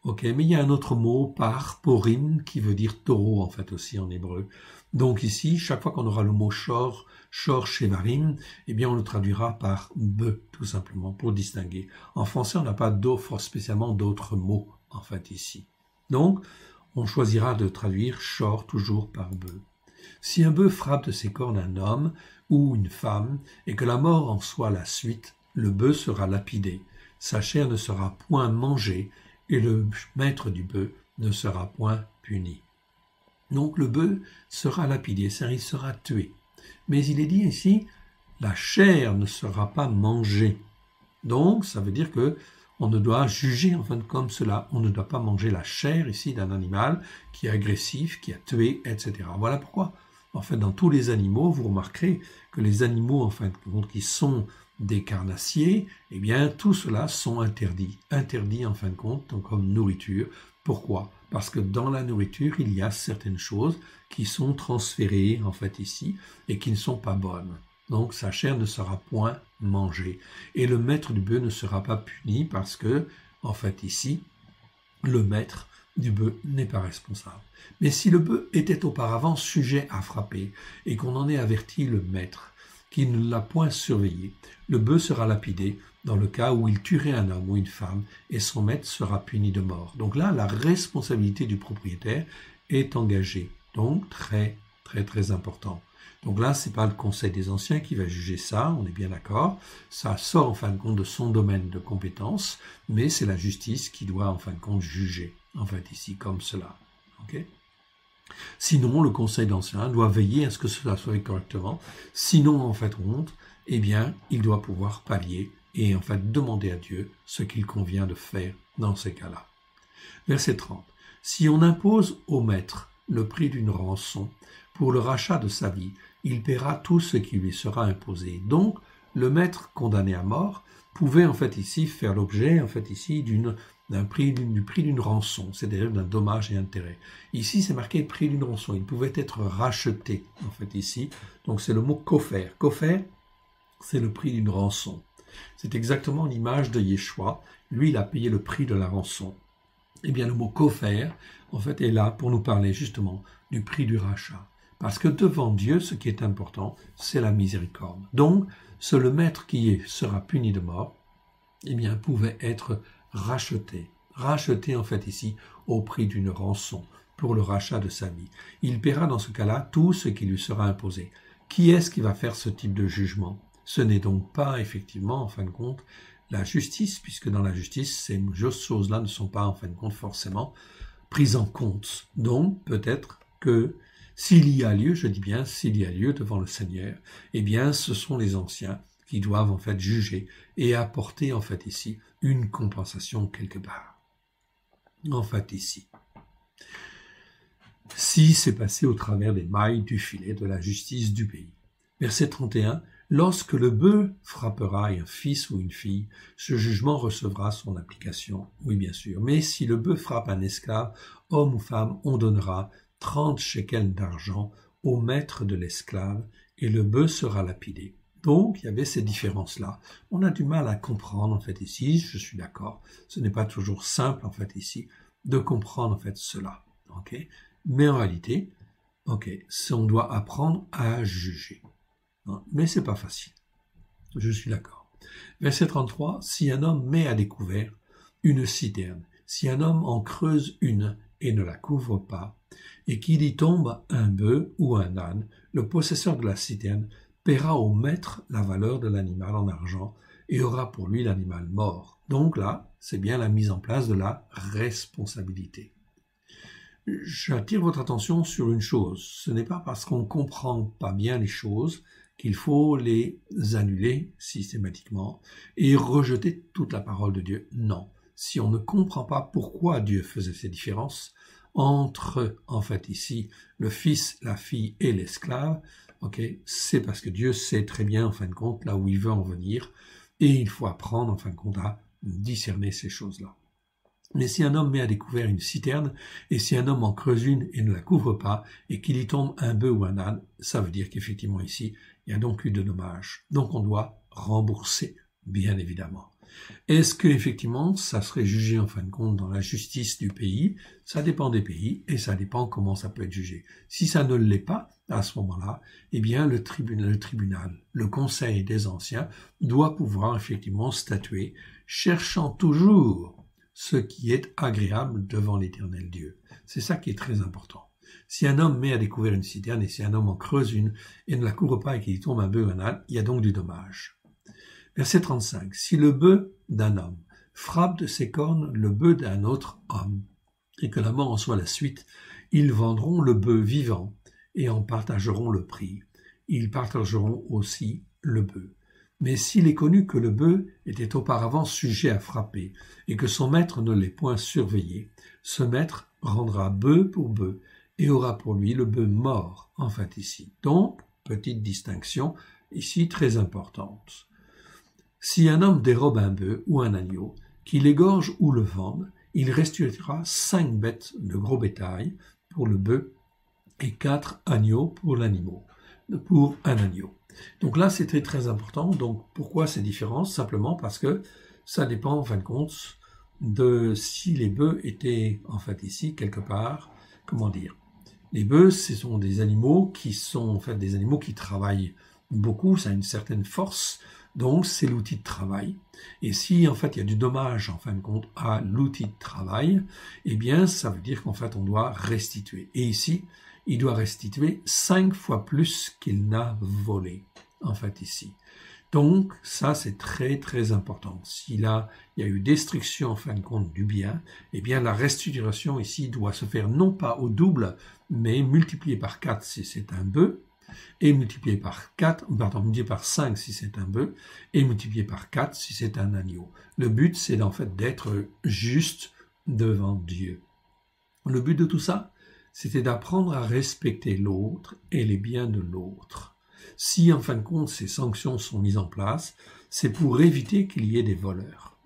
Ok, mais il y a un autre mot par porim qui veut dire taureau en fait aussi en hébreu. Donc ici, chaque fois qu'on aura le mot Shor Shevarim, eh bien on le traduira par bœuf tout simplement pour distinguer. En français, on n'a pas spécialement d'autres mots en fait ici. Donc, on choisira de traduire Shor toujours par bœuf. Si un bœuf frappe de ses cornes un homme ou une femme, et que la mort en soit la suite, le bœuf sera lapidé, sa chair ne sera point mangée, et le maître du bœuf ne sera point puni. Donc le bœuf sera lapidé, c'est-à-dire il sera tué. Mais il est dit ici, la chair ne sera pas mangée. Donc ça veut dire que on ne doit juger enfin comme cela, on ne doit pas manger la chair ici d'un animal qui est agressif, qui a tué, etc. Voilà pourquoi, en fait, dans tous les animaux, vous remarquerez que les animaux, en fin de compte, qui sont des carnassiers, eh bien, tout cela sont interdits en fin de compte, donc comme nourriture. Pourquoi? Parce que dans la nourriture, il y a certaines choses qui sont transférées, en fait, ici, et qui ne sont pas bonnes. Donc, sa chair ne sera point mangée. Et le maître du bœuf ne sera pas puni parce que, en fait, ici, le maître du bœuf n'est pas responsable. Mais si le bœuf était auparavant sujet à frapper et qu'on en ait averti le maître, qui ne l'a point surveillé, le bœuf sera lapidé dans le cas où il tuerait un homme ou une femme et son maître sera puni de mort. Donc là, la responsabilité du propriétaire est engagée. Donc très, très, très important. Donc là, c'est pas le Conseil des anciens qui va juger ça, on est bien d'accord. Ça sort en fin de compte de son domaine de compétence, mais c'est la justice qui doit en fin de compte juger, en fait ici, comme cela. Okay? Sinon, le Conseil d'anciens doit veiller à ce que cela soit fait correctement. Sinon, en fait, eh bien, il doit pouvoir pallier et en fait demander à Dieu ce qu'il convient de faire dans ces cas-là. Verset 30. Si on impose au maître le prix d'une rançon pour le rachat de sa vie, il paiera tout ce qui lui sera imposé. Donc, le maître condamné à mort pouvait en fait ici faire l'objet en fait ici du prix d'une rançon, c'est-à-dire d'un dommage et intérêt. Ici, c'est marqué prix d'une rançon. Il pouvait être racheté en fait ici. Donc c'est le mot kofer. Kofer, c'est le prix d'une rançon. C'est exactement l'image de Yeshua. Lui, il a payé le prix de la rançon. Eh bien, le mot kofer, en fait, est là pour nous parler justement du prix du rachat. Parce que devant Dieu, ce qui est important, c'est la miséricorde. Donc, seul le maître qui sera puni de mort, eh bien, pouvait être racheté. Racheté, en fait, ici, au prix d'une rançon pour le rachat de sa vie. Il paiera dans ce cas-là tout ce qui lui sera imposé. Qui est-ce qui va faire ce type de jugement? Ce n'est donc pas, effectivement, en fin de compte, la justice, puisque dans la justice, ces choses-là ne sont pas, en fin de compte, forcément prises en compte. Donc, peut-être que s'il y a lieu, je dis bien s'il y a lieu devant le Seigneur, eh bien, ce sont les anciens qui doivent, en fait, juger et apporter, en fait, ici, une compensation quelque part. En fait, ici. Si c'est passé au travers des mailles du filet de la justice du pays. Verset 31. Lorsque le bœuf frappera un fils ou une fille, ce jugement recevra son application. Oui, bien sûr. Mais si le bœuf frappe un esclave, homme ou femme, on donnera 30 shekels d'argent au maître de l'esclave et le bœuf sera lapidé. Donc, il y avait ces différences-là. On a du mal à comprendre, en fait, ici, je suis d'accord. Ce n'est pas toujours simple, en fait, ici, de comprendre, en fait, cela. Ok? Mais en réalité, ok, on doit apprendre à juger. Mais c'est pas facile. Je suis d'accord. Verset 33, si un homme met à découvert une citerne, si un homme en creuse une et ne la couvre pas, et qu'il y tombe un bœuf ou un âne, le possesseur de la citerne paiera au maître la valeur de l'animal en argent et aura pour lui l'animal mort. Donc là, c'est bien la mise en place de la responsabilité. J'attire votre attention sur une chose. Ce n'est pas parce qu'on ne comprend pas bien les choses qu'il faut les annuler systématiquement et rejeter toute la parole de Dieu. Non. Si on ne comprend pas pourquoi Dieu faisait ces différences entre, en fait, ici, le fils, la fille et l'esclave, ok, c'est parce que Dieu sait très bien, en fin de compte, là où il veut en venir, et il faut apprendre, en fin de compte, à discerner ces choses-là. Mais si un homme met à découvert une citerne, et si un homme en creuse une et ne la couvre pas, et qu'il y tombe un bœuf ou un âne, ça veut dire qu'effectivement ici, il y a donc eu de dommages. Donc on doit rembourser, bien évidemment. Est-ce que effectivement ça serait jugé en fin de compte dans la justice du pays? Ça dépend des pays et ça dépend comment ça peut être jugé. Si ça ne l'est pas, à ce moment-là, eh bien le tribunal, le conseil des anciens doit pouvoir effectivement statuer, cherchant toujours ce qui est agréable devant l'Éternel Dieu. C'est ça qui est très important. Si un homme met à découvert une citerne et si un homme en creuse une et ne la couvre pas et qu'il tombe un bœuf ou un âne, il y a donc du dommage. Verset 35. Si le bœuf d'un homme frappe de ses cornes le bœuf d'un autre homme et que la mort en soit la suite, ils vendront le bœuf vivant et en partageront le prix. Ils partageront aussi le bœuf. Mais s'il est connu que le bœuf était auparavant sujet à frapper et que son maître ne l'ait point surveillé, ce maître rendra bœuf pour bœuf et aura pour lui le bœuf mort, en fait ici. Donc, petite distinction, ici très importante. Si un homme dérobe un bœuf ou un agneau, qu'il égorge ou le vende, il restituera 5 bêtes de gros bétail pour le bœuf et 4 agneaux pour un agneau. Donc là, c'était très important. Donc, pourquoi ces différences? Simplement parce que ça dépend, en fin de compte, de si les bœufs étaient, en fait, ici, quelque part, comment dire. Les bœufs, ce sont des animaux qui sont, en fait, des animaux qui travaillent beaucoup, ça a une certaine force, donc c'est l'outil de travail. Et si, en fait, il y a du dommage, en fin de compte, à l'outil de travail, eh bien, ça veut dire qu'en fait, on doit restituer. Et ici, il doit restituer 5 fois plus qu'il n'a volé, en fait, ici. Donc, ça, c'est très, très important. Si là, il y a eu destruction, en fin de compte, du bien, eh bien, la restitution ici doit se faire non pas au double, mais multiplié par 4 si c'est un bœuf, et multiplié par 5 si c'est un bœuf, et multiplié par 4 si c'est un agneau. Le but, c'est en fait d'être juste devant Dieu. Le but de tout ça, c'était d'apprendre à respecter l'autre et les biens de l'autre. Si en fin de compte ces sanctions sont mises en place, c'est pour éviter qu'il y ait des voleurs.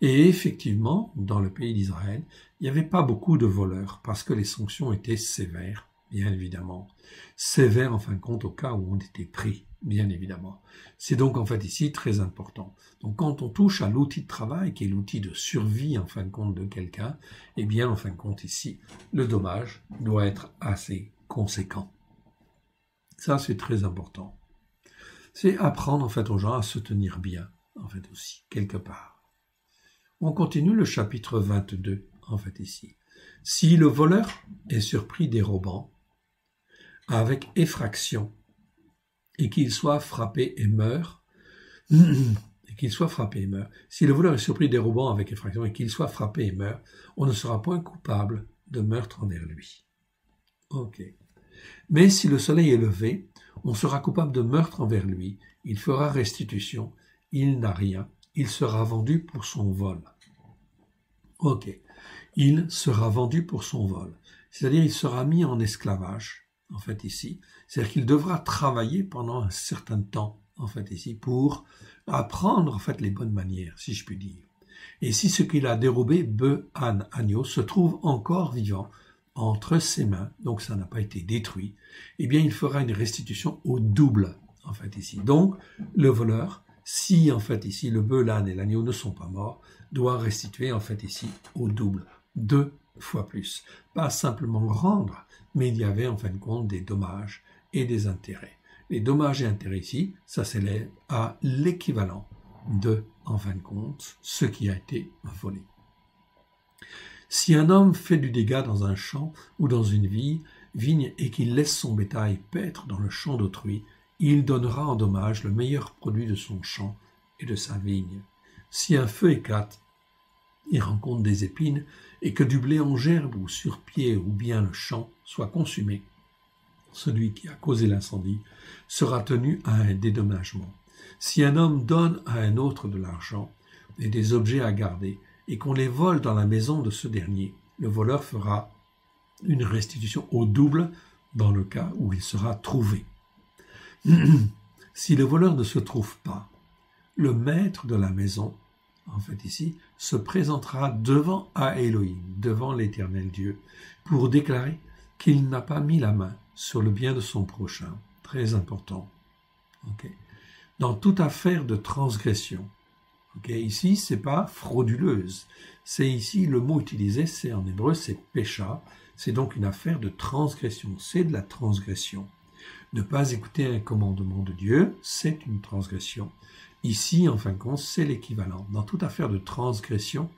Et effectivement, dans le pays d'Israël, il n'y avait pas beaucoup de voleurs parce que les sanctions étaient sévères, bien évidemment. Sévères en fin de compte au cas où on était pris, bien évidemment. C'est donc en fait ici très important. Donc quand on touche à l'outil de travail, qui est l'outil de survie en fin de compte de quelqu'un, eh bien en fin de compte ici, le dommage doit être assez conséquent. Ça c'est très important. C'est apprendre en fait aux gens à se tenir bien, en fait aussi, quelque part. On continue le chapitre 22, en fait ici. Si le voleur est surpris dérobant, avec effraction, et qu'il soit frappé et meurt, si le voleur est surpris dérobant avec effraction et qu'il soit frappé et meurt, on ne sera point coupable de meurtre envers lui. Ok. Mais si le soleil est levé, on sera coupable de meurtre envers lui, il fera restitution, il n'a rien, il sera vendu pour son vol. Ok. Il sera vendu pour son vol. C'est-à-dire il sera mis en esclavage, en fait ici. C'est-à-dire qu'il devra travailler pendant un certain temps, en fait ici, pour apprendre en fait les bonnes manières, si je puis dire. Et si ce qu'il a dérobé, bœuf, âne, agneau, se trouve encore vivant entre ses mains, donc ça n'a pas été détruit, eh bien il fera une restitution au double, en fait ici. Donc le voleur, si en fait ici le bœuf, l'âne et l'agneau ne sont pas morts, doit restituer en fait ici au double, 2 fois plus. Pas simplement rendre, mais il y avait en fin de compte des dommages et des intérêts. Les dommages et intérêts ici, ça s'élève à l'équivalent de, en fin de compte, ce qui a été volé. Si un homme fait du dégât dans un champ ou dans une vigne et qu'il laisse son bétail paître dans le champ d'autrui, il donnera en dommage le meilleur produit de son champ et de sa vigne. Si un feu éclate, il rencontre des épines, et que du blé en gerbe ou sur pied ou bien le champ soit consumé, celui qui a causé l'incendie sera tenu à un dédommagement. Si un homme donne à un autre de l'argent et des objets à garder, et qu'on les vole dans la maison de ce dernier, le voleur fera une restitution au double dans le cas où il sera trouvé. Si le voleur ne se trouve pas, le maître de la maison, en fait ici, se présentera devant Elohim, devant l'Éternel Dieu, pour déclarer qu'il n'a pas mis la main sur le bien de son prochain. Très important. Okay. Dans toute affaire de transgression, ici, c'est pas frauduleuse. C'est ici, le mot utilisé, c'est en hébreu, c'est pécha. C'est donc une affaire de transgression. C'est de la transgression. Ne pas écouter un commandement de Dieu, c'est une transgression. Ici, en fin de compte, c'est l'équivalent. Dans toute affaire de transgression,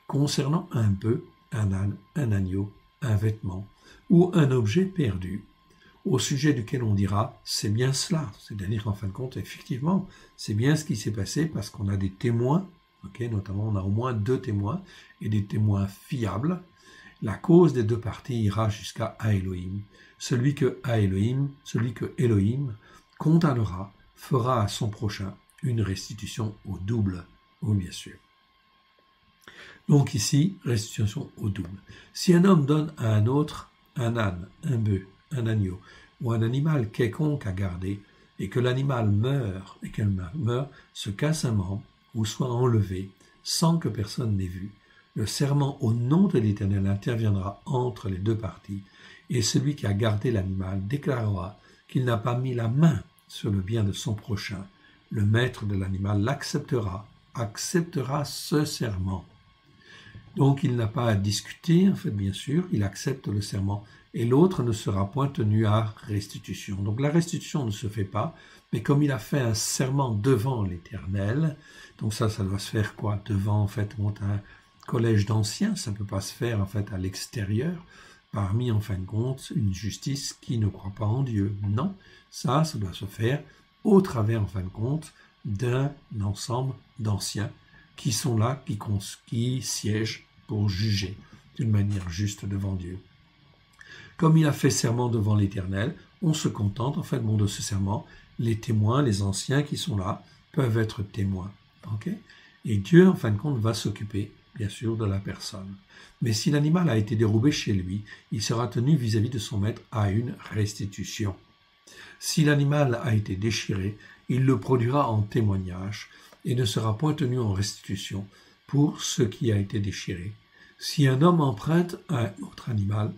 concernant un bœuf, un âne, un agneau, un vêtement ou un objet perdu, au sujet duquel on dira « c'est bien cela », c'est-à-dire en fin de compte, effectivement, c'est bien ce qui s'est passé parce qu'on a des témoins, notamment on a au moins 2 témoins et des témoins fiables. La cause des 2 parties ira jusqu'à Elohim. Celui que Elohim condamnera fera à son prochain une restitution au double, oui bien sûr. Donc ici, restitution au double. Si un homme donne à un autre un âne, un bœuf, un agneau ou un animal quelconque à garder, et que l'animal meurt, et qu'elle meurt, se casse un membre, ou soit enlevé, sans que personne n'ait vu, le serment au nom de l'Éternel interviendra entre les 2 parties, et celui qui a gardé l'animal déclarera qu'il n'a pas mis la main sur le bien de son prochain. Le maître de l'animal l'acceptera, acceptera ce serment. Donc il n'a pas à discuter, en fait, bien sûr, il accepte le serment, et l'autre ne sera point tenu à restitution. Donc la restitution ne se fait pas, mais comme il a fait un serment devant l'Éternel, donc ça doit se faire quoi? Devant, en fait, un collège d'anciens, ça ne peut pas se faire, en fait, à l'extérieur, parmi, en fin de compte, une justice qui ne croit pas en Dieu. Non, ça doit se faire au travers, en fin de compte, d'un ensemble d'anciens qui sont là, qui siègent pour juger d'une manière juste devant Dieu. Comme il a fait serment devant l'Éternel, on se contente, en fait, de ce serment. Les témoins, les anciens qui sont là, peuvent être témoins. Et Dieu, en fin de compte, va s'occuper, bien sûr, de la personne. Mais si l'animal a été dérobé chez lui, il sera tenu vis-à-vis de son maître à une restitution. Si l'animal a été déchiré, il le produira en témoignage et ne sera point tenu en restitution pour ce qui a été déchiré. Si un homme emprunte à un autre animal,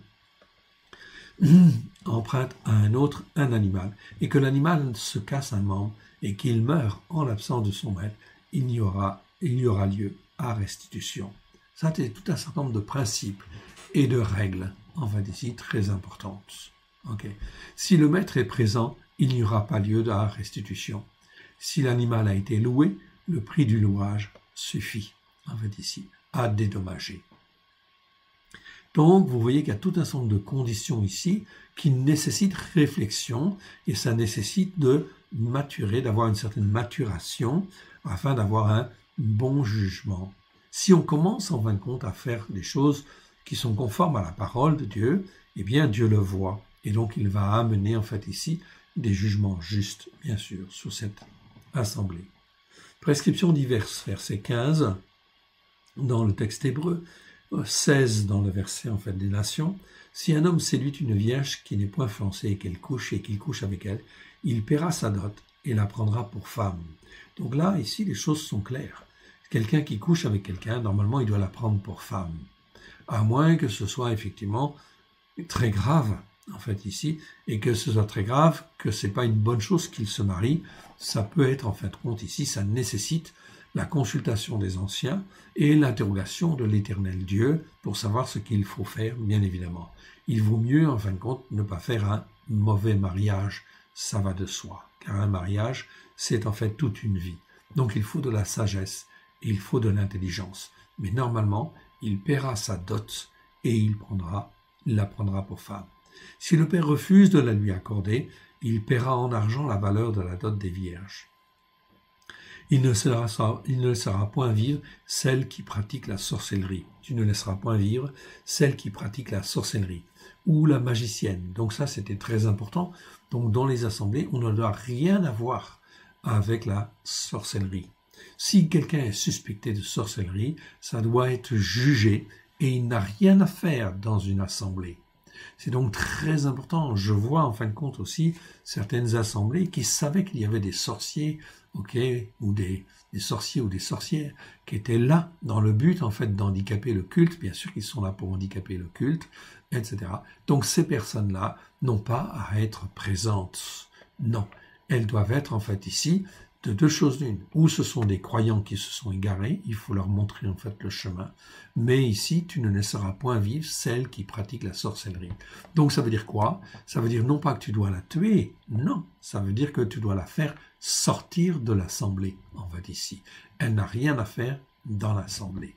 un animal, et que l'animal se casse un membre et qu'il meurt en l'absence de son maître, il y aura lieu à restitution. Ça, c'est tout un certain nombre de principes et de règles, en fait, ici, très importantes. Okay. Si le maître est présent, il n'y aura pas lieu de restitution. Si l'animal a été loué, le prix du louage suffit, en fait, ici, à dédommager. Donc, vous voyez qu'il y a tout un certain nombre de conditions ici qui nécessitent réflexion et ça nécessite de maturer, d'avoir une certaine maturation afin d'avoir un bon jugement. Si on commence en fin de compte à faire des choses qui sont conformes à la parole de Dieu, eh bien Dieu le voit et donc il va amener en fait ici des jugements justes, bien sûr, sur cette assemblée. Prescriptions diverses, verset 15 dans le texte hébreu, 16 dans le verset en fait des nations. Si un homme séduit une vierge qui n'est point fiancée et qu'il couche avec elle, il paiera sa dot et la prendra pour femme. Donc là, ici, les choses sont claires. Quelqu'un qui couche avec quelqu'un, normalement, il doit la prendre pour femme. À moins que ce soit effectivement très grave, en fait, ici, et que ce soit très grave, que c'est pas une bonne chose qu'il se marie. Ça peut être, en fin de compte, ici, ça nécessite la consultation des anciens et l'interrogation de l'Éternel Dieu pour savoir ce qu'il faut faire, bien évidemment. Il vaut mieux, en fin de compte, ne pas faire un mauvais mariage, ça va de soi, car un mariage, c'est en fait toute une vie. Donc il faut de la sagesse et il faut de l'intelligence. Mais normalement, il paiera sa dot et il la prendra pour femme. Si le père refuse de la lui accorder, il paiera en argent la valeur de la dot des vierges. Il ne laissera point vivre celle qui pratique la sorcellerie. Tu ne laisseras point vivre celle qui pratique la sorcellerie ou la magicienne. Donc ça, c'était très important. Donc dans les assemblées, on ne doit rien avoir avec la sorcellerie. Si quelqu'un est suspecté de sorcellerie, ça doit être jugé et il n'a rien à faire dans une assemblée. C'est donc très important. Je vois en fin de compte aussi certaines assemblées qui savaient qu'il y avait des sorciers, ou des sorciers ou des sorcières qui étaient là dans le but en fait d'handicaper le culte. Bien sûr qu'ils sont là pour handicaper le culte, etc. Donc ces personnes-là n'ont pas à être présentes. Non, elles doivent être en fait ici de deux choses l'une. Ou ce sont des croyants qui se sont égarés, il faut leur montrer en fait le chemin. Mais ici, tu ne laisseras point vivre celle qui pratique la sorcellerie. Donc ça veut dire quoi? Ça veut dire non pas que tu dois la tuer, non. Ça veut dire que tu dois la faire sortir de l'assemblée, en fait ici. Elle n'a rien à faire dans l'assemblée.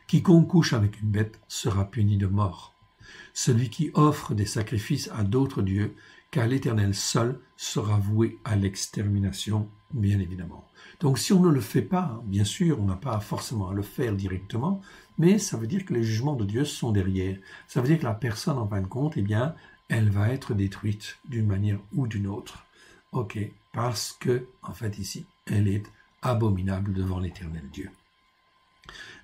Quiconque couche avec une bête sera puni de mort. Celui qui offre des sacrifices à d'autres dieux, car l'Éternel seul sera voué à l'extermination, bien évidemment. Donc si on ne le fait pas, bien sûr, on n'a pas forcément à le faire directement, mais ça veut dire que les jugements de Dieu sont derrière. Ça veut dire que la personne, en fin de compte, eh bien, elle va être détruite d'une manière ou d'une autre. Parce que, en fait, ici, elle est abominable devant l'Éternel Dieu.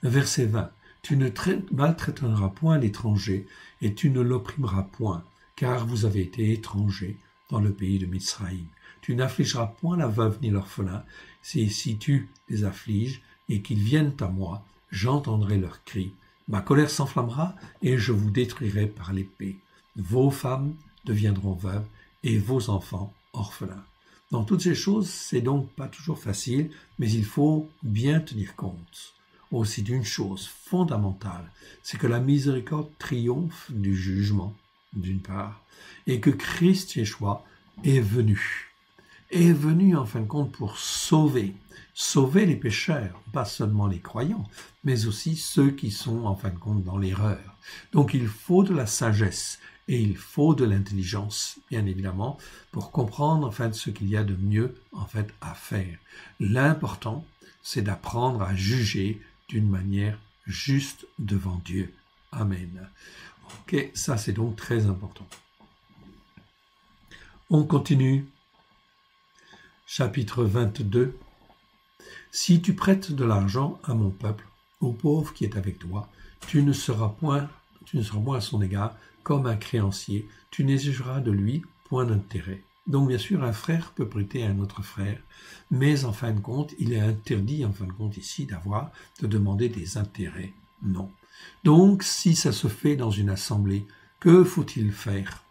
Verset 20. Tu ne maltraiteras point l'étranger et tu ne l'opprimeras point, car vous avez été étrangers dans le pays de Mitsraïm. Tu n'affligeras point la veuve ni l'orphelin, si tu les affliges et qu'ils viennent à moi, j'entendrai leurs cris. Ma colère s'enflammera et je vous détruirai par l'épée. Vos femmes deviendront veuves et vos enfants orphelins. Dans toutes ces choses, c'est donc pas toujours facile, mais il faut bien tenir compte aussi d'une chose fondamentale, c'est que la miséricorde triomphe du jugement, d'une part, et que Christ Yeshua est venu en fin de compte pour sauver les pécheurs, pas seulement les croyants, mais aussi ceux qui sont en fin de compte dans l'erreur. Donc il faut de la sagesse et il faut de l'intelligence, bien évidemment, pour comprendre en fait ce qu'il y a de mieux en fait à faire. L'important, c'est d'apprendre à juger d'une manière juste devant Dieu. Amen. Ça c'est donc très important. On continue. Chapitre 22. Si tu prêtes de l'argent à mon peuple, au pauvre qui est avec toi, tu ne seras point à son égard comme un créancier, tu n'exigeras de lui point d'intérêt. Donc bien sûr, un frère peut prêter à un autre frère, mais en fin de compte, il est interdit en fin de compte ici de demander des intérêts. Non. Donc si ça se fait dans une assemblée, que faut-il faire?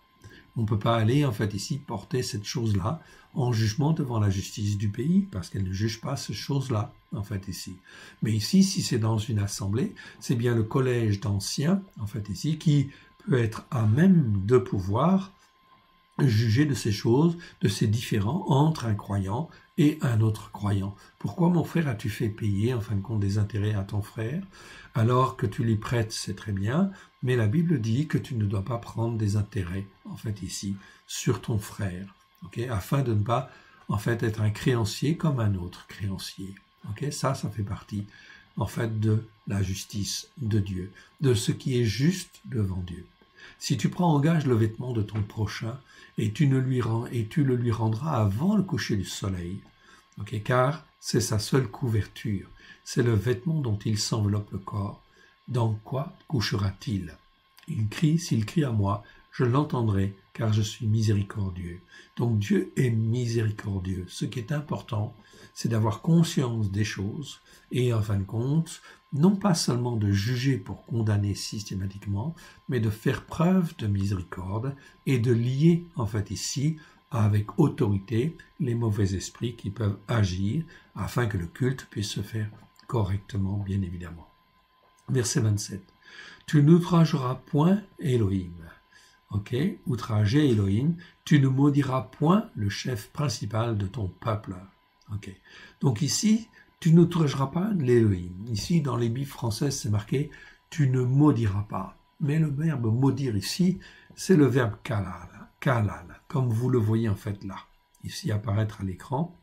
On ne peut pas aller en fait ici porter cette chose-là en jugement devant la justice du pays, parce qu'elle ne juge pas ces choses-là en fait ici. Mais ici, si c'est dans une assemblée, c'est bien le collège d'anciens en fait ici qui peut être à même de pouvoir juger de ces choses, de ces différends entre un croyant et un autre croyant. Pourquoi, mon frère, as-tu fait payer, en fin de compte, des intérêts à ton frère, alors que tu lui prêtes, c'est très bien, mais la Bible dit que tu ne dois pas prendre des intérêts, en fait, ici, sur ton frère, afin de ne pas, en fait, être un créancier comme un autre créancier. Ça fait partie, en fait, de la justice de Dieu, de ce qui est juste devant Dieu. Si tu prends en gage le vêtement de ton prochain et tu le lui rendras avant le coucher du soleil, car c'est sa seule couverture, c'est le vêtement dont il s'enveloppe le corps. Dans quoi couchera-t-il? S'il crie à moi, je l'entendrai, car je suis miséricordieux. Donc Dieu est miséricordieux. Ce qui est important, c'est d'avoir conscience des choses et en fin de compte, non pas seulement de juger pour condamner systématiquement, mais de faire preuve de miséricorde et de lier en fait ici avec autorité les mauvais esprits qui peuvent agir afin que le culte puisse se faire correctement, bien évidemment. Verset 27. Tu n'outrageras point Elohim. Outrager Elohim, tu ne maudiras point le chef principal de ton peuple. Donc ici, tu n'outrageras pas l'Elohim. Ici, dans les Bibles françaises, c'est marqué « tu ne maudiras pas ». Mais le verbe « maudire » ici, c'est le verbe « kalal », comme vous le voyez en fait là, ici apparaître à l'écran.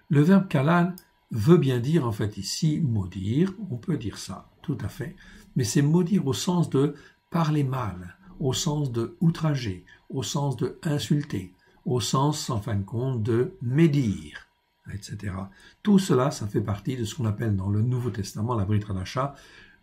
Le verbe « kalal » veut bien dire en fait ici « maudire », on peut dire ça, tout à fait, mais c'est maudire au sens de parler mal, au sens de outrager, au sens de insulter, au sens, en fin de compte, de médire, etc. Tout cela, ça fait partie de ce qu'on appelle dans le Nouveau Testament, la Brit Hadasha,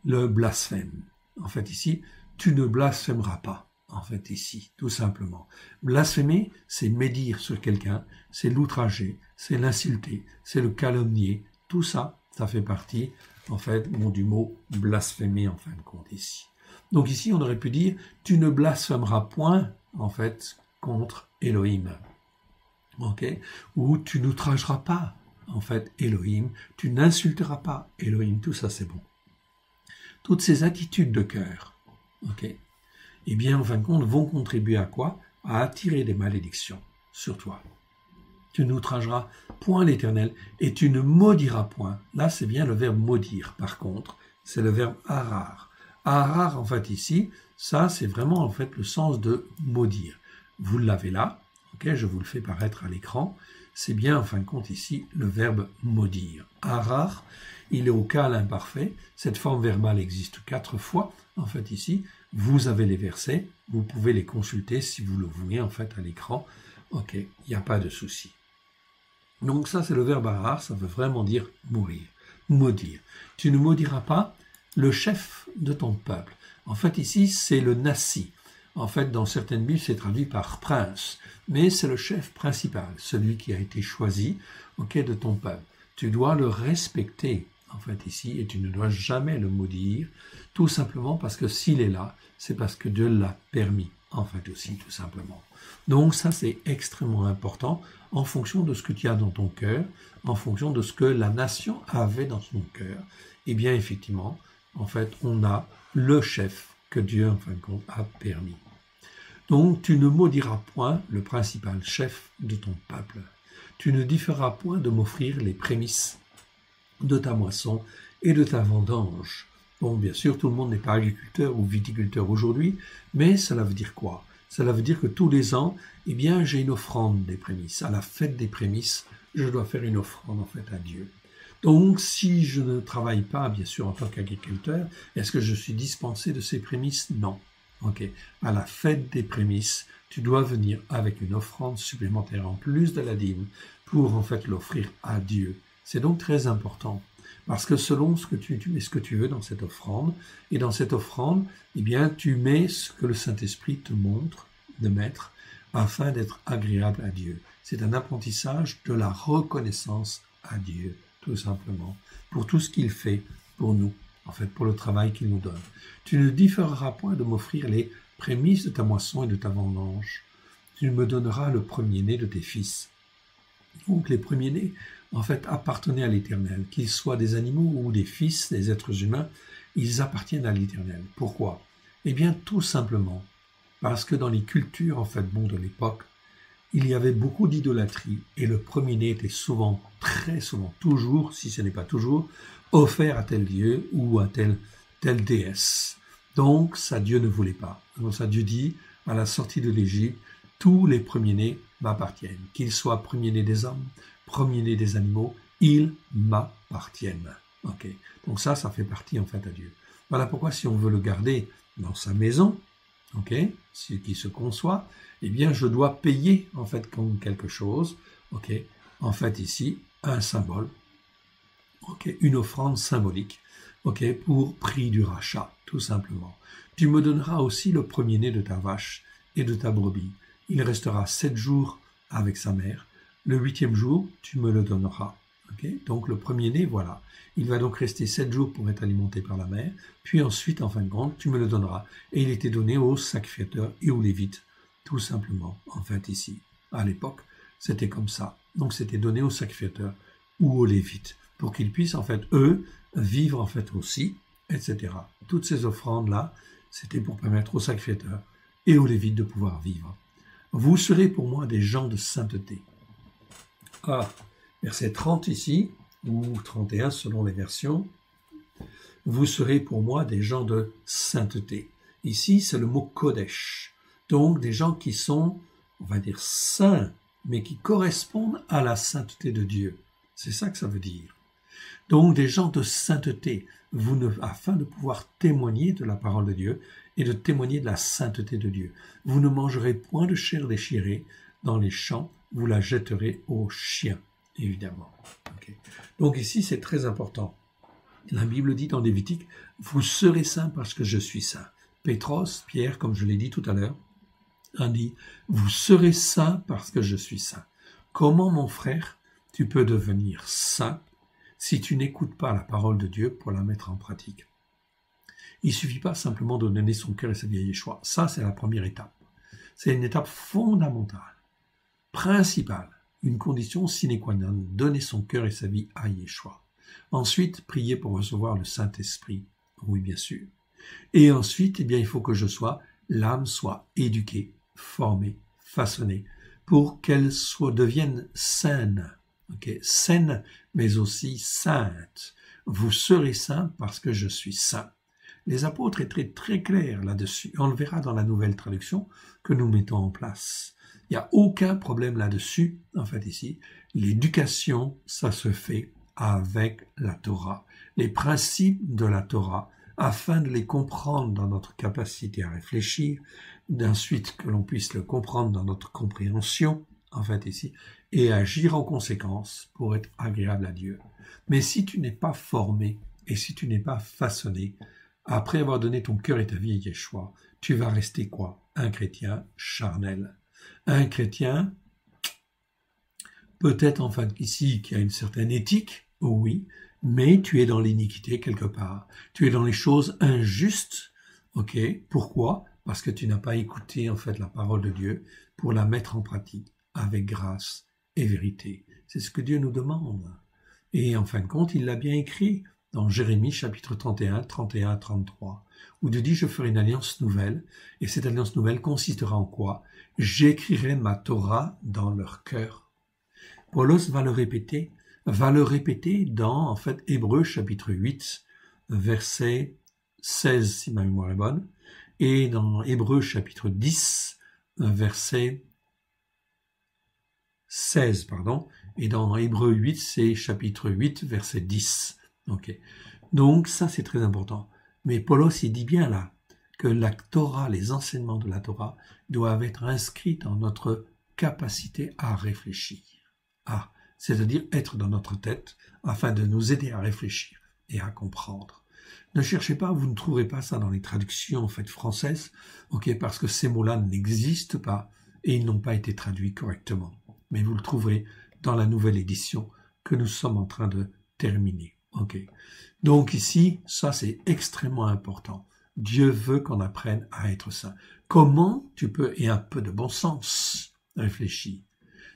le blasphème. En fait, ici, tu ne blasphémeras pas, en fait, ici, tout simplement. Blasphémer, c'est médire sur quelqu'un, c'est l'outrager, c'est l'insulter, c'est le calomnier. Tout ça, ça fait partie, en fait, du mot blasphémer, en fin de compte, ici. Donc ici, on aurait pu dire, tu ne blasphémeras point, en fait, contre Elohim. Ou tu n'outrageras pas, en fait, Elohim, tu n'insulteras pas Elohim, tout ça c'est bon. Toutes ces attitudes de cœur, eh bien, en fin de compte, vont contribuer à quoi? À attirer des malédictions sur toi. Tu n'outrageras point l'Éternel et tu ne maudiras point. Là, c'est bien le verbe maudire, par contre, c'est le verbe harar. Harar, en fait, ici, ça, c'est vraiment, en fait, le sens de maudire. Vous l'avez là, je vous le fais paraître à l'écran. C'est bien, en fin de compte, ici, le verbe maudire. Harar, il est au cas imparfait. Cette forme verbale existe 4 fois, en fait, ici. Vous avez les versets, vous pouvez les consulter si vous le voulez, en fait, à l'écran. Il n'y a pas de souci. Donc ça, c'est le verbe harar, ça veut vraiment dire mourir, maudire. Tu ne maudiras pas le chef de ton peuple. En fait, ici, c'est le nassi. En fait, dans certaines Bibles, c'est traduit par prince, mais c'est le chef principal, celui qui a été choisi, de ton peuple. Tu dois le respecter, en fait, ici, et tu ne dois jamais le maudire, tout simplement parce que s'il est là, c'est parce que Dieu l'a permis, en fait, aussi, tout simplement. Donc, ça, c'est extrêmement important en fonction de ce que tu as dans ton cœur, en fonction de ce que la nation avait dans son cœur. Eh bien, effectivement, en fait, on a le chef que Dieu, en fin de compte, a permis. Donc, tu ne maudiras point le principal chef de ton peuple. Tu ne différeras point de m'offrir les prémices de ta moisson et de ta vendange. Bon, bien sûr, tout le monde n'est pas agriculteur ou viticulteur aujourd'hui, mais cela veut dire quoi? Cela veut dire que tous les ans, eh bien, j'ai une offrande des prémices. À la fête des prémices, je dois faire une offrande, en fait, à Dieu. Donc, si je ne travaille pas, bien sûr, en tant qu'agriculteur, est-ce que je suis dispensé de ces prémices? Non. À la fête des prémices, tu dois venir avec une offrande supplémentaire en plus de la dîme pour, en fait, l'offrir à Dieu. C'est donc très important. Parce que selon ce que tu mets ce que tu veux dans cette offrande, et dans cette offrande, eh bien, tu mets ce que le Saint-Esprit te montre de mettre afin d'être agréable à Dieu. C'est un apprentissage de la reconnaissance à Dieu, tout simplement, pour tout ce qu'il fait pour nous, en fait, pour le travail qu'il nous donne. Tu ne différeras point de m'offrir les prémices de ta moisson et de ta vendange. Tu me donneras le premier-né de tes fils. Donc les premiers-nés, en fait, appartenaient à l'Éternel. Qu'ils soient des animaux ou des fils, des êtres humains, ils appartiennent à l'Éternel. Pourquoi? Eh bien, tout simplement, parce que dans les cultures, en fait, de l'époque, il y avait beaucoup d'idolâtrie et le premier-né était souvent, très souvent, toujours, si ce n'est pas toujours, offert à tel dieu ou à telle déesse. Donc, ça, Dieu ne voulait pas. Donc, ça, Dieu dit, à la sortie de l'Égypte, tous les premiers-nés m'appartiennent. Qu'ils soient premiers-nés des hommes, premiers-nés des animaux, ils m'appartiennent. Ok. Donc ça fait partie, en fait, à Dieu. Voilà pourquoi, si on veut le garder dans sa maison, ok, ce qui se conçoit, eh bien, je dois payer, en fait, comme quelque chose, ok, en fait, ici, un symbole, ok, une offrande symbolique, ok, pour prix du rachat, tout simplement. Tu me donneras aussi le premier-né de ta vache et de ta brebis. Il restera 7 jours avec sa mère. Le 8e jour, tu me le donneras. Okay? Donc le premier-né, voilà. Il va donc rester 7 jours pour être alimenté par la mère. Puis ensuite, en fin de compte, tu me le donneras. Et il était donné aux sacrificateurs et aux lévites, tout simplement. En fait, ici, à l'époque, c'était comme ça. Donc c'était donné aux sacrificateurs ou aux lévites pour qu'ils puissent, en fait, eux, vivre, en fait, aussi, etc. Toutes ces offrandes-là, c'était pour permettre aux sacrificateurs et aux lévites de pouvoir vivre. Vous serez pour moi des gens de sainteté. Ah, verset 30 ici, ou 31 selon les versions. Vous serez pour moi des gens de sainteté. Ici, c'est le mot Kodesh. Donc, des gens qui sont, on va dire, saints, mais qui correspondent à la sainteté de Dieu. C'est ça que ça veut dire. Donc, des gens de sainteté, afin de pouvoir témoigner de la parole de Dieu et de témoigner de la sainteté de Dieu. Vous ne mangerez point de chair déchirée dans les champs, vous la jetterez aux chiens, évidemment. Okay. Donc ici, c'est très important. La Bible dit dans Lévitique, vous serez saints parce que je suis saint. Pétros, Pierre, comme je l'ai dit tout à l'heure, a dit, vous serez saints parce que je suis saint. Comment, mon frère, tu peux devenir saint si tu n'écoutes pas la parole de Dieu pour la mettre en pratique? Il ne suffit pas simplement de donner son cœur et sa vie à Yeshua. Ça, c'est la première étape. C'est une étape fondamentale, principale, une condition sine qua non, donner son cœur et sa vie à Yeshua. Ensuite, prier pour recevoir le Saint-Esprit. Oui, bien sûr. Et ensuite, eh bien, il faut que l'âme soit éduquée, formée, façonnée, pour qu'elle devienne saine. Okay? Saine, mais aussi sainte. Vous serez saints parce que je suis saint. Les apôtres étaient très clairs là-dessus. On le verra dans la nouvelle traduction que nous mettons en place. Il n'y a aucun problème là-dessus, en fait, ici. L'éducation, ça se fait avec la Torah. Les principes de la Torah, afin de les comprendre dans notre capacité à réfléchir, d'ensuite que l'on puisse le comprendre dans notre compréhension, en fait, ici, et agir en conséquence pour être agréable à Dieu. Mais si tu n'es pas formé et si tu n'es pas façonné, après avoir donné ton cœur et ta vie à Yeshua, tu vas rester quoi? Un chrétien charnel. Un chrétien, peut-être enfin ici, qui a une certaine éthique, oui, mais tu es dans l'iniquité quelque part. Tu es dans les choses injustes, ok? Pourquoi? Parce que tu n'as pas écouté en fait la parole de Dieu pour la mettre en pratique avec grâce et vérité. C'est ce que Dieu nous demande. Et en fin de compte, il l'a bien écrit dans Jérémie chapitre 31, 31 à 33, où Dieu dit « Je ferai une alliance nouvelle, et cette alliance nouvelle consistera en quoi? J'écrirai ma Torah dans leur cœur. » Paulos va le répéter dans, en fait, Hébreux chapitre 8, verset 16, si ma mémoire est bonne, et dans Hébreux chapitre 10, verset 16, pardon, et dans Hébreux 8, c'est chapitre 8, verset 10. Okay. Donc ça c'est très important. Mais Paulos il dit bien là que la Torah, les enseignements de la Torah doivent être inscrits dans notre capacité à réfléchir. C'est-à-dire être dans notre tête afin de nous aider à réfléchir et à comprendre. Ne cherchez pas, vous ne trouverez pas ça dans les traductions en fait françaises, ok, parce que ces mots-là n'existent pas et ils n'ont pas été traduits correctement. Mais vous le trouverez dans la nouvelle édition que nous sommes en train de terminer. Ok. Donc ici, ça c'est extrêmement important. Dieu veut qu'on apprenne à être saint. Comment tu peux, et un peu de bon sens, réfléchir.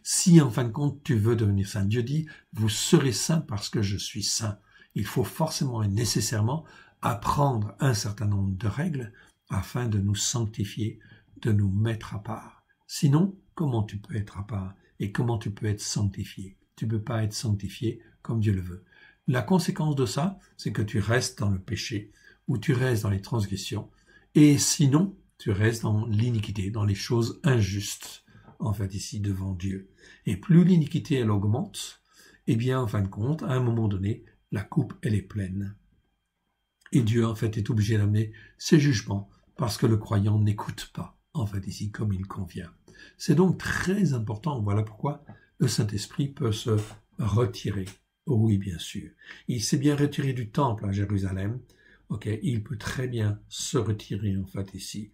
Si en fin de compte tu veux devenir saint, Dieu dit, vous serez saints parce que je suis saint. Il faut forcément et nécessairement apprendre un certain nombre de règles afin de nous sanctifier, de nous mettre à part. Sinon, comment tu peux être à part et comment tu peux être sanctifié? Tu ne peux pas être sanctifié comme Dieu le veut. La conséquence de ça, c'est que tu restes dans le péché ou tu restes dans les transgressions et sinon, tu restes dans l'iniquité, dans les choses injustes, en fait, ici, devant Dieu. Et plus l'iniquité, elle augmente, eh bien, en fin de compte, à un moment donné, la coupe, elle est pleine. Et Dieu, en fait, est obligé d'amener ses jugements parce que le croyant n'écoute pas, en fait, ici, comme il convient. C'est donc très important. Voilà pourquoi le Saint-Esprit peut se retirer. Oh oui, bien sûr. Il s'est bien retiré du temple à Jérusalem. Ok, il peut très bien se retirer, en fait, ici.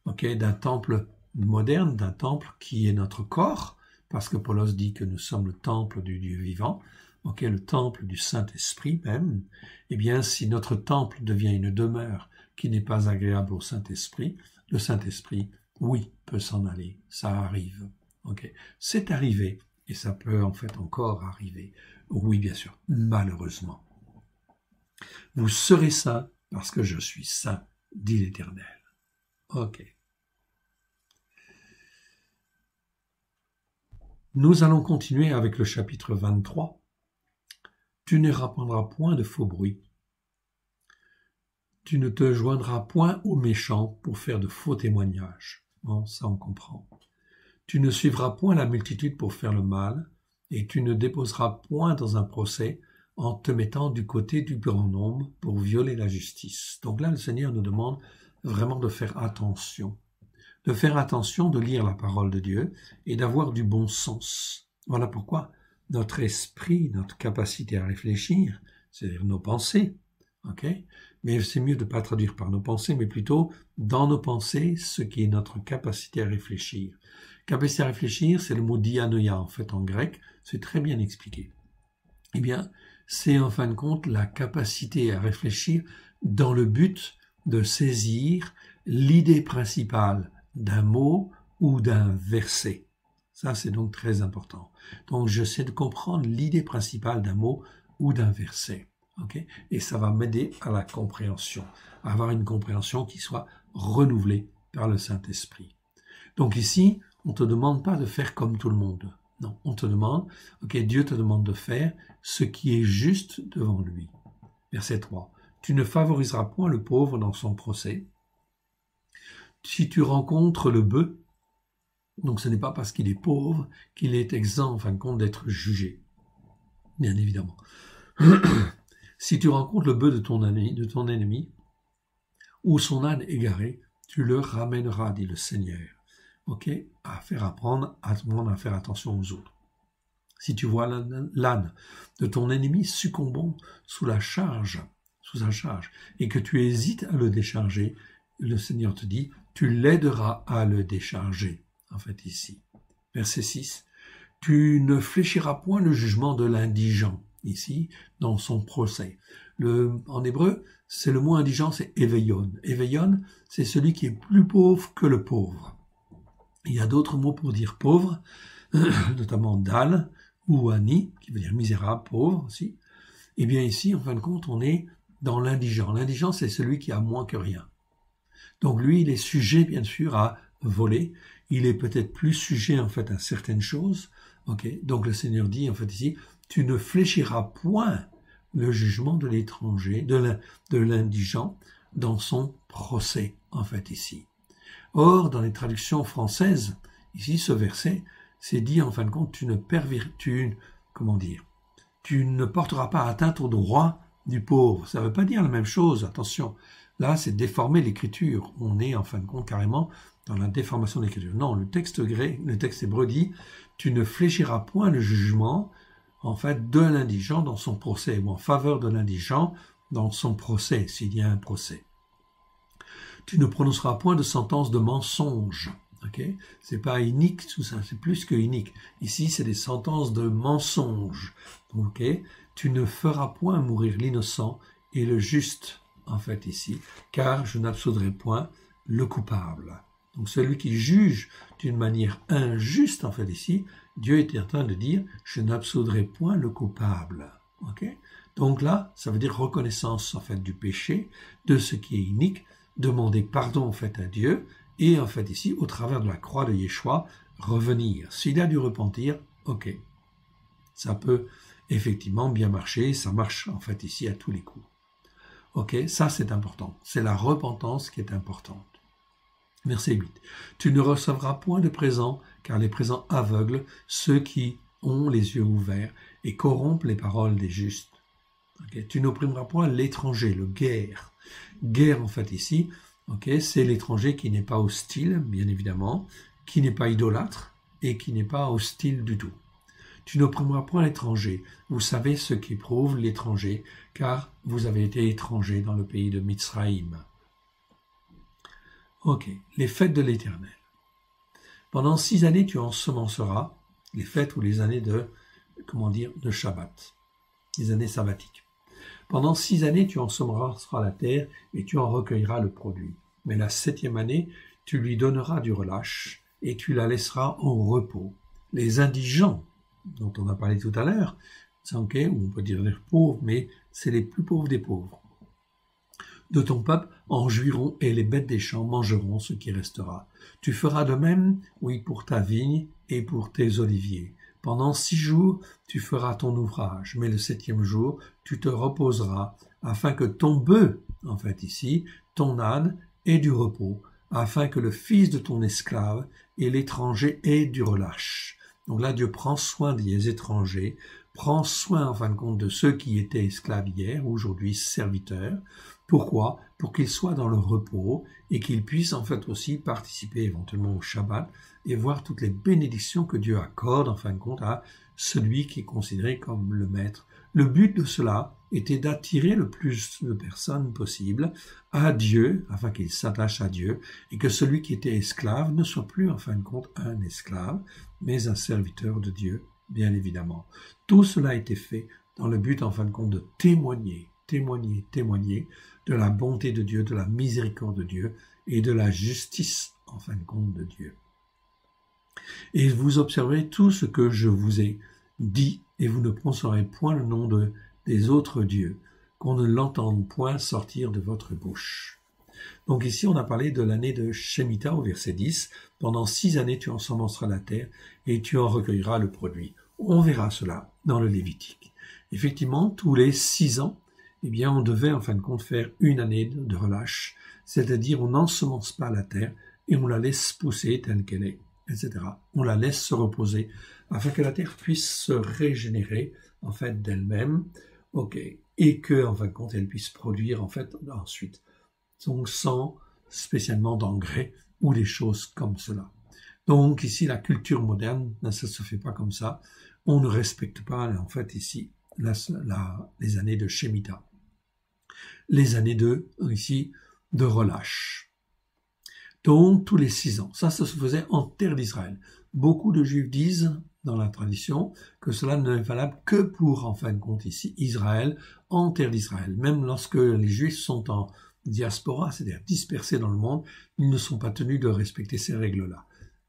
Ok, d'un temple moderne, d'un temple qui est notre corps, parce que Paulos dit que nous sommes le temple du Dieu vivant, ok, le temple du Saint-Esprit même. Eh bien, si notre temple devient une demeure qui n'est pas agréable au Saint-Esprit, le Saint-Esprit, oui, peut s'en aller. Ça arrive. Ok, c'est arrivé et ça peut en fait encore arriver. Oui, bien sûr, malheureusement. Vous serez saints parce que je suis saint, dit l'Éternel. Ok. Nous allons continuer avec le chapitre 23. Tu ne répandras point de faux bruits. Tu ne te joindras point aux méchants pour faire de faux témoignages. Bon, ça on comprend. Tu ne suivras point la multitude pour faire le mal, et tu ne déposeras point dans un procès en te mettant du côté du grand nombre pour violer la justice. Donc là, le Seigneur nous demande vraiment de faire attention. De faire attention, de lire la parole de Dieu et d'avoir du bon sens. Voilà pourquoi notre esprit, notre capacité à réfléchir, c'est-à-dire nos pensées, ok? Mais c'est mieux de ne pas traduire par nos pensées, mais plutôt dans nos pensées, ce qui est notre capacité à réfléchir. Capacité à réfléchir, c'est le mot dianoia, en fait, en grec, c'est très bien expliqué. Eh bien, c'est en fin de compte la capacité à réfléchir dans le but de saisir l'idée principale d'un mot ou d'un verset. Ça, c'est donc très important. Donc, j'essaie de comprendre l'idée principale d'un mot ou d'un verset. Okay? Et ça va m'aider à la compréhension, à avoir une compréhension qui soit renouvelée par le Saint-Esprit. Donc ici, on ne te demande pas de faire comme tout le monde. Non, on te demande, ok, Dieu te demande de faire ce qui est juste devant lui. Verset 3. Tu ne favoriseras point le pauvre dans son procès. Si tu rencontres le bœuf, donc ce n'est pas parce qu'il est pauvre qu'il est exempt, en fin de compte, d'être jugé. Bien évidemment. Si tu rencontres le bœuf de ton ennemi, ou son âne égaré, tu le ramèneras, dit le Seigneur. Ok, à faire apprendre à tout le monde à faire attention aux autres. Si tu vois l'âne de ton ennemi succombant sous sa charge, et que tu hésites à le décharger, le Seigneur te dit, tu l'aideras à le décharger. En fait, ici. Verset 6. Tu ne fléchiras point le jugement de l'indigent, ici, dans son procès. En hébreu, c'est le mot indigent, c'est éveion. Éveion, c'est celui qui est plus pauvre que le pauvre. Il y a d'autres mots pour dire pauvre, notamment dal ou ani, qui veut dire misérable, pauvre aussi. Et bien ici, en fin de compte, on est dans l'indigent. L'indigent, c'est celui qui a moins que rien. Donc lui, il est sujet, bien sûr, à voler. Il est peut-être plus sujet, en fait, à certaines choses. Okay. Donc le Seigneur dit, en fait, ici, tu ne fléchiras point le jugement de l'étranger, de l'indigent, dans son procès, en fait, ici. Or, dans les traductions françaises, ici, ce verset, c'est dit, en fin de compte, tu ne porteras pas atteinte au droit du pauvre. Ça ne veut pas dire la même chose, attention. Là, c'est déformer l'écriture. On est, en fin de compte, carrément dans la déformation de l'écriture. Non, le texte hébreu dit, tu ne fléchiras point le jugement, en fait, de l'indigent dans son procès, ou en faveur de l'indigent dans son procès, s'il y a un procès. Tu ne prononceras point de sentence de mensonge. Okay? C'est pas inique tout ça, c'est plus que inique. Ici, c'est des sentences de mensonge. Okay? Tu ne feras point mourir l'innocent et le juste, en fait, ici, car je n'absoudrai point le coupable. Donc celui qui juge d'une manière injuste, en fait, ici, Dieu était en train de dire, je n'absoudrai point le coupable. Okay? Donc là, ça veut dire reconnaissance, en fait, du péché, de ce qui est inique, demander pardon, en fait, à Dieu, et en fait ici, au travers de la croix de Yeshua, revenir. S'il a dû repentir, ok. Ça peut effectivement bien marcher, ça marche en fait ici à tous les coups. Ok, ça c'est important. C'est la repentance qui est importante. Verset 8. Tu ne recevras point de présents, car les présents aveuglent ceux qui ont les yeux ouverts et corrompent les paroles des justes. Okay. Tu n'opprimeras point l'étranger, le guerre. Guerre en fait ici, okay, c'est l'étranger qui n'est pas hostile, bien évidemment, qui n'est pas idolâtre et qui n'est pas hostile du tout. Tu n'opprimeras point l'étranger. Vous savez ce qu'éprouve l'étranger, car vous avez été étranger dans le pays de Mitzraïm. Ok, les fêtes de l'Éternel. Pendant 6 années, tu ensemenceras les fêtes ou les années de Shabbat, les années sabbatiques. Pendant 6 années, tu ensemenceras la terre et tu en recueilleras le produit. Mais la 7e année, tu lui donneras du relâche et tu la laisseras en repos. Les indigents, dont on a parlé tout à l'heure, okay, ou on peut dire les pauvres, mais c'est les plus pauvres des pauvres, de ton peuple en jouiront et les bêtes des champs mangeront ce qui restera. Tu feras de même, oui, pour ta vigne et pour tes oliviers. Pendant 6 jours, tu feras ton ouvrage, mais le 7e jour, tu te reposeras, afin que ton bœuf, en fait ici, ton âne, ait du repos, afin que le fils de ton esclave et l'étranger ait du relâche. Donc là, Dieu prend soin des étrangers, prend soin, en fin de compte, de ceux qui étaient esclaves hier, aujourd'hui serviteurs. Pourquoi? Pour qu'ils soient dans le repos et qu'ils puissent en fait aussi participer éventuellement au Shabbat et voir toutes les bénédictions que Dieu accorde en fin de compte à celui qui est considéré comme le maître. Le but de cela était d'attirer le plus de personnes possible à Dieu, afin qu'ils s'attachent à Dieu, et que celui qui était esclave ne soit plus en fin de compte un esclave, mais un serviteur de Dieu, bien évidemment. Tout cela a été fait dans le but en fin de compte de témoigner de la bonté de Dieu, de la miséricorde de Dieu et de la justice, en fin de compte, de Dieu. Et vous observerez tout ce que je vous ai dit, et vous ne prononcerez point le nom des autres dieux, qu'on ne l'entende point sortir de votre bouche. Donc ici, on a parlé de l'année de Shemitah au verset 10. Pendant 6 années, tu ensemenceras la terre et tu en recueilleras le produit. On verra cela dans le Lévitique. Effectivement, tous les 6 ans, eh bien, on devait en fin de compte faire une année de relâche, c'est-à-dire on n'ensemence pas la terre et on la laisse pousser telle qu'elle est, etc. On la laisse se reposer afin que la terre puisse se régénérer en fait d'elle-même, ok, et que en fin de compte elle puisse produire en fait ensuite, donc sans spécialement d'engrais ou des choses comme cela. Donc ici la culture moderne, ça se fait pas comme ça. On ne respecte pas en fait ici les années de Shemitah. Les années de relâche. Donc, tous les 6 ans. Ça se faisait en terre d'Israël. Beaucoup de Juifs disent, dans la tradition, que cela n'est valable que pour, en fin de compte, ici, Israël, en terre d'Israël. Même lorsque les Juifs sont en diaspora, c'est-à-dire dispersés dans le monde, ils ne sont pas tenus de respecter ces règles-là.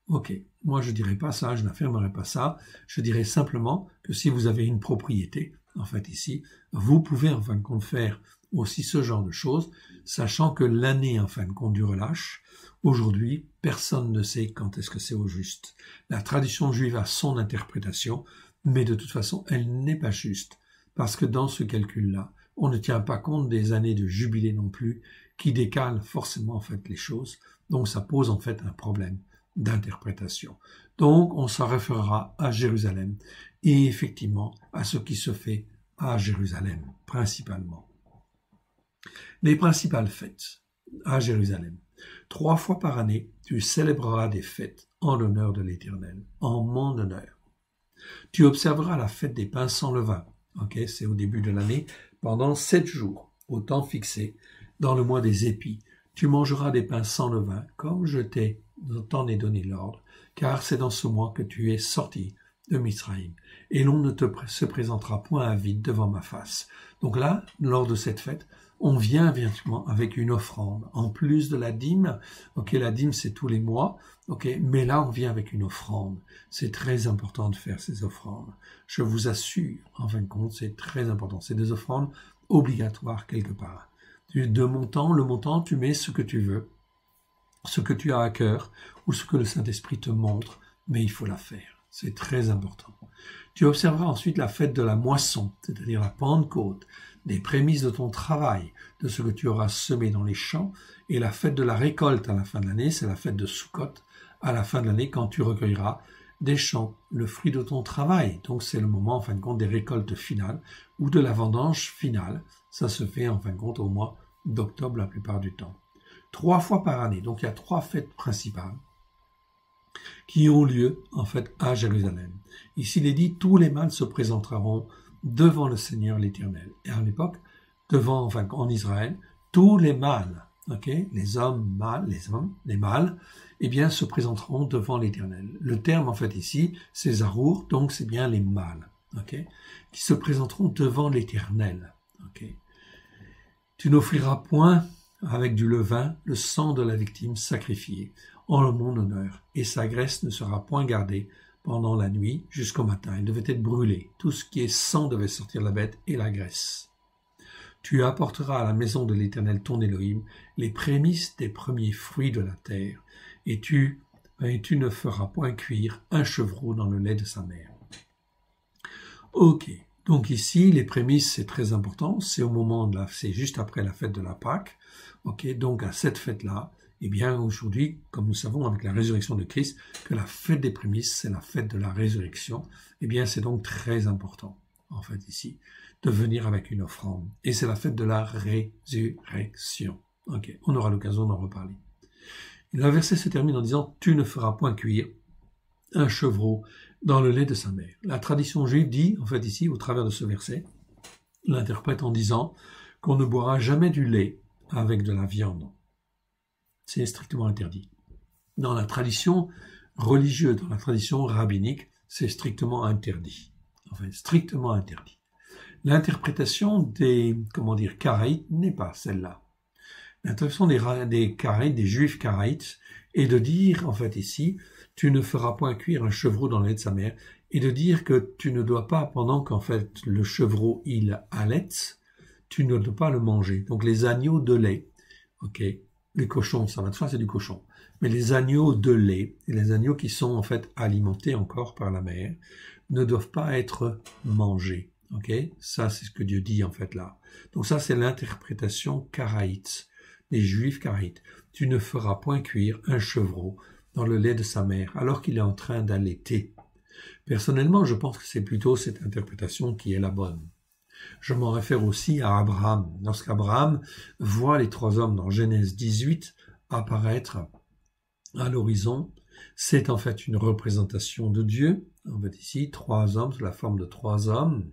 Ok, moi je dirais pas ça, je n'affirmerai pas ça. Je dirais simplement que si vous avez une propriété, en fait ici, vous pouvez en fin de compte faire aussi ce genre de choses, sachant que l'année en fin de compte du relâche, aujourd'hui, personne ne sait quand est-ce que c'est au juste. La tradition juive a son interprétation, mais de toute façon, elle n'est pas juste, parce que dans ce calcul-là, on ne tient pas compte des années de jubilé non plus, qui décalent forcément en fait les choses, donc ça pose en fait un problème d'interprétation. Donc, on s'en référera à Jérusalem et effectivement à ce qui se fait à Jérusalem, principalement. Les principales fêtes à Jérusalem. 3 fois par année, tu célébreras des fêtes en l'honneur de l'Éternel, en mon honneur. Tu observeras la fête des pains sans levain. Ok, c'est au début de l'année, pendant 7 jours. au temps fixé, dans le mois des épis, tu mangeras des pains sans levain, comme je t'en ai donné l'ordre, car c'est dans ce mois que tu es sorti de Mizraïm, et l'on ne se présentera point à vide devant ma face. Donc là, lors de cette fête, on vient virtuellement avec une offrande, en plus de la dîme. Ok, la dîme c'est tous les mois, ok, mais là on vient avec une offrande. C'est très important de faire ces offrandes. Je vous assure, en fin de compte, c'est très important. C'est des offrandes obligatoires quelque part. De montant, le montant, tu mets ce que tu veux, ce que tu as à cœur, ou ce que le Saint-Esprit te montre, mais il faut la faire. C'est très important. Tu observeras ensuite la fête de la moisson, c'est-à-dire la Pentecôte, des prémices de ton travail, de ce que tu auras semé dans les champs, et la fête de la récolte à la fin de l'année, c'est la fête de Sukkot, à la fin de l'année, quand tu recueilleras des champs, le fruit de ton travail. Donc c'est le moment, en fin de compte, des récoltes finales, ou de la vendange finale. Ça se fait, en fin de compte, au mois d'octobre la plupart du temps. 3 fois par année, donc il y a 3 fêtes principales qui ont lieu, en fait, à Jérusalem. Ici, il est dit, tous les mâles se présenteront devant le Seigneur l'Éternel. Et à l'époque, en Israël, tous les mâles, les hommes mâles, les mâles, eh bien, se présenteront devant l'Éternel. Le terme, en fait, ici, c'est Zarour, donc c'est bien les mâles, qui se présenteront devant l'Éternel, Tu n'offriras point avec du levain le sang de la victime sacrifiée en mon honneur, et sa graisse ne sera point gardée pendant la nuit jusqu'au matin. Elle devait être brûlée. Tout ce qui est sang devait sortir de la bête et la graisse. Tu apporteras à la maison de l'Éternel ton Élohim les prémices des premiers fruits de la terre, et tu ne feras point cuire un chevreau dans le lait de sa mère. Ok, donc ici, les prémices, c'est très important, c'est c'est juste après la fête de la Pâque. Ok, donc à cette fête-là, eh bien aujourd'hui, comme nous savons avec la résurrection de Christ, que la fête des prémices, c'est la fête de la résurrection, eh bien c'est donc très important, en fait ici, de venir avec une offrande. Et c'est la fête de la résurrection. Ok, on aura l'occasion d'en reparler. Et le verset se termine en disant « Tu ne feras point cuire un chevreau dans le lait de sa mère ». La tradition juive dit, en fait ici, au travers de ce verset, l'interprète en disant qu'on ne boira jamais du lait avec de la viande. C'est strictement interdit. Dans la tradition religieuse, dans la tradition rabbinique, c'est strictement interdit. Enfin, strictement interdit. L'interprétation des, karaïtes n'est pas celle-là. L'interprétation des karaïtes, des juifs karaïtes, est de dire, en fait ici, tu ne feras point cuire un chevreau dans le lait de sa mère, et de dire que tu ne dois pas, pendant qu'en fait le chevreau il allaite, tu ne dois pas le manger. Donc les agneaux de lait, les cochons, ça va de soi, c'est du cochon. Mais les agneaux de lait, et les agneaux qui sont en fait alimentés encore par la mère, ne doivent pas être mangés. Ça, c'est ce que Dieu dit en fait là. Donc ça, c'est l'interprétation karaïte, des juifs karaïtes. Tu ne feras point cuire un chevreau dans le lait de sa mère, alors qu'il est en train d'allaiter. Personnellement, je pense que c'est plutôt cette interprétation qui est la bonne. Je m'en réfère aussi à Abraham. Lorsqu'Abraham voit les 3 hommes dans Genèse 18 apparaître à l'horizon, c'est en fait une représentation de Dieu. En fait ici, 3 hommes sous la forme de 3 hommes.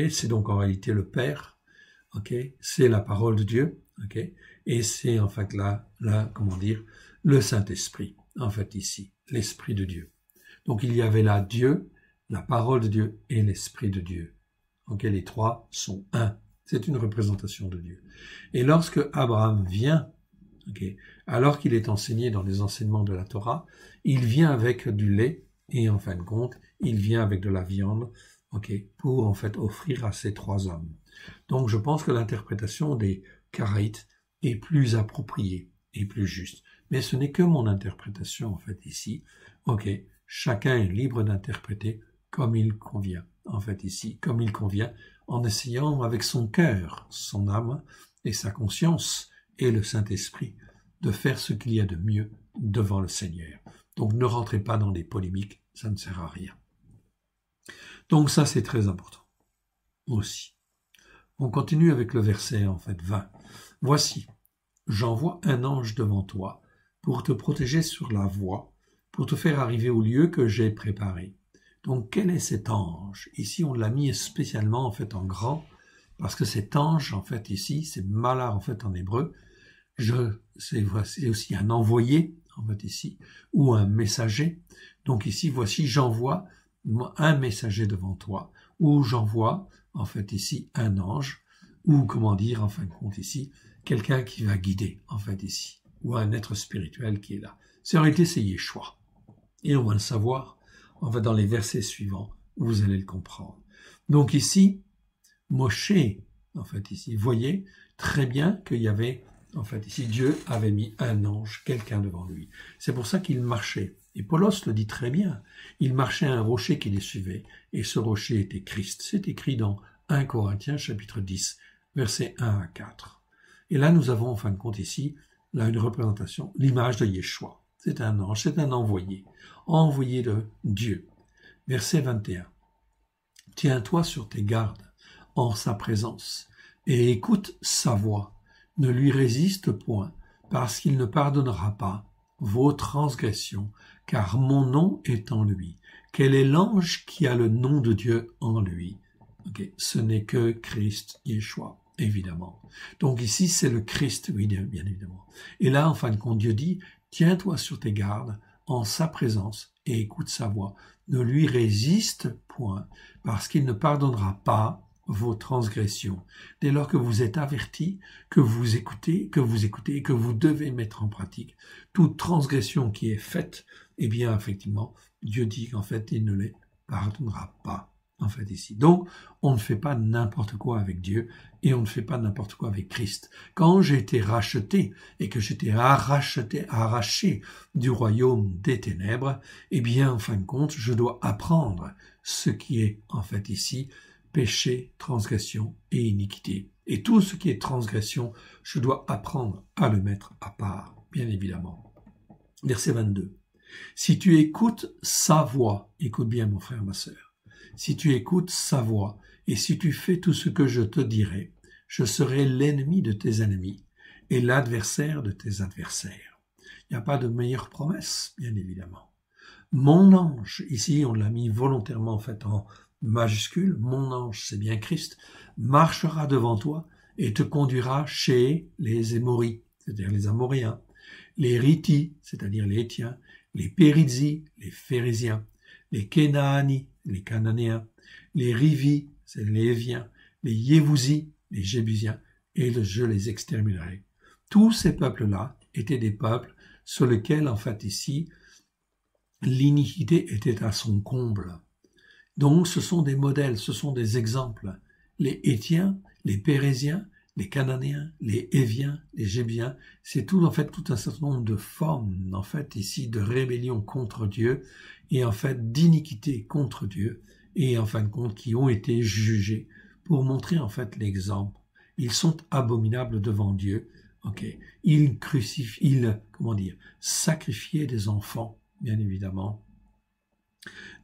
C'est donc en réalité le Père. C'est la parole de Dieu. Et c'est en fait le Saint-Esprit. En fait ici, l'Esprit de Dieu. Donc il y avait là Dieu, la parole de Dieu et l'Esprit de Dieu. Les 3 sont un. C'est une représentation de Dieu. Et lorsque Abraham vient, alors qu'il est enseigné dans les enseignements de la Torah, il vient avec du lait et en fin de compte, il vient avec de la viande, pour en fait offrir à ces 3 hommes. Donc je pense que l'interprétation des karaïtes est plus appropriée et plus juste. Mais ce n'est que mon interprétation en fait ici. Chacun est libre d'interpréter comme il convient. En fait ici, comme il convient, en essayant avec son cœur, son âme et sa conscience et le Saint-Esprit de faire ce qu'il y a de mieux devant le Seigneur. Donc ne rentrez pas dans des polémiques, ça ne sert à rien. Donc ça c'est très important aussi. On continue avec le verset en fait 20. Voici, j'envoie un ange devant toi pour te protéger sur la voie, pour te faire arriver au lieu que j'ai préparé. Donc, quel est cet ange? Ici, on l'a mis spécialement, en fait, en grand, parce que cet ange, en fait, ici, c'est malach, en fait, en hébreu, c'est aussi un envoyé, en fait, ici, ou un messager. Donc ici, voici, j'envoie un messager devant toi, ou j'envoie, en fait, ici, un ange, ou, comment dire, en fin de compte, ici, quelqu'un qui va guider, en fait, ici, ou un être spirituel qui est là. C'est en réalité, c'est Yeshua. Et on va le savoir, on va dans les versets suivants, où vous allez le comprendre. Donc ici, Moshe, en fait, ici, voyez très bien qu'il y avait, en fait, ici, Dieu avait mis un ange, quelqu'un devant lui. C'est pour ça qu'il marchait. Et Paulos le dit très bien. Il marchait à un rocher qui les suivait, et ce rocher était Christ. C'est écrit dans 1 Corinthiens, chapitre 10, versets 1 à 4. Et là, nous avons, en fin de compte, ici, là, une représentation, l'image de Yeshua. C'est un ange, c'est un envoyé de Dieu. Verset 21. Tiens-toi sur tes gardes en sa présence, et écoute sa voix. Ne lui résiste point, parce qu'il ne pardonnera pas vos transgressions, car mon nom est en lui. Quel est l'ange qui a le nom de Dieu en lui? Okay. Ce n'est que Christ, Yeshua, évidemment. Donc ici, c'est le Christ, oui, bien évidemment. Et là, en fin de compte, Dieu dit, tiens-toi sur tes gardes en sa présence et écoute sa voix. Ne lui résiste point, parce qu'il ne pardonnera pas vos transgressions. Dès lors que vous êtes avertis, que vous écoutez, et que vous devez mettre en pratique toute transgression qui est faite, eh bien, effectivement, Dieu dit qu'en fait, il ne les pardonnera pas, en fait, ici. Donc, on ne fait pas n'importe quoi avec Dieu, et on ne fait pas n'importe quoi avec Christ. Quand j'ai été racheté, et que j'étais arraché du royaume des ténèbres, eh bien, en fin de compte, je dois apprendre ce qui est, en fait, ici, péché, transgression et iniquité. Et tout ce qui est transgression, je dois apprendre à le mettre à part, bien évidemment. Verset 22. Si tu écoutes sa voix, écoute bien mon frère, ma sœur, si tu écoutes sa voix et si tu fais tout ce que je te dirai, je serai l'ennemi de tes ennemis et l'adversaire de tes adversaires. Il n'y a pas de meilleure promesse, bien évidemment. Mon ange, ici on l'a mis volontairement en fait en majuscule, mon ange, c'est bien Christ, marchera devant toi et te conduira chez les Émoris, c'est-à-dire les Amoréens, les Riti, c'est-à-dire les Hétiens, les Périzzi, les Phérésiens, les Kénaani, les Cananéens, les Rivi, c'est les Éviens, les Yévousi, les Jébusiens, et je les exterminerai. Tous ces peuples-là étaient des peuples sur lesquels, en fait, ici, l'iniquité était à son comble. Donc, ce sont des modèles, ce sont des exemples. Les Hétiens, les Pérésiens, les Cananéens, les Éviens, les Jébusiens, c'est tout, en fait, tout un certain nombre de formes, en fait, ici, de rébellion contre Dieu et, en fait, d'iniquité contre Dieu et, en fin de compte, qui ont été jugés pour montrer, en fait, l'exemple. Ils sont abominables devant Dieu. Okay. Ils sacrifiaient des enfants, bien évidemment,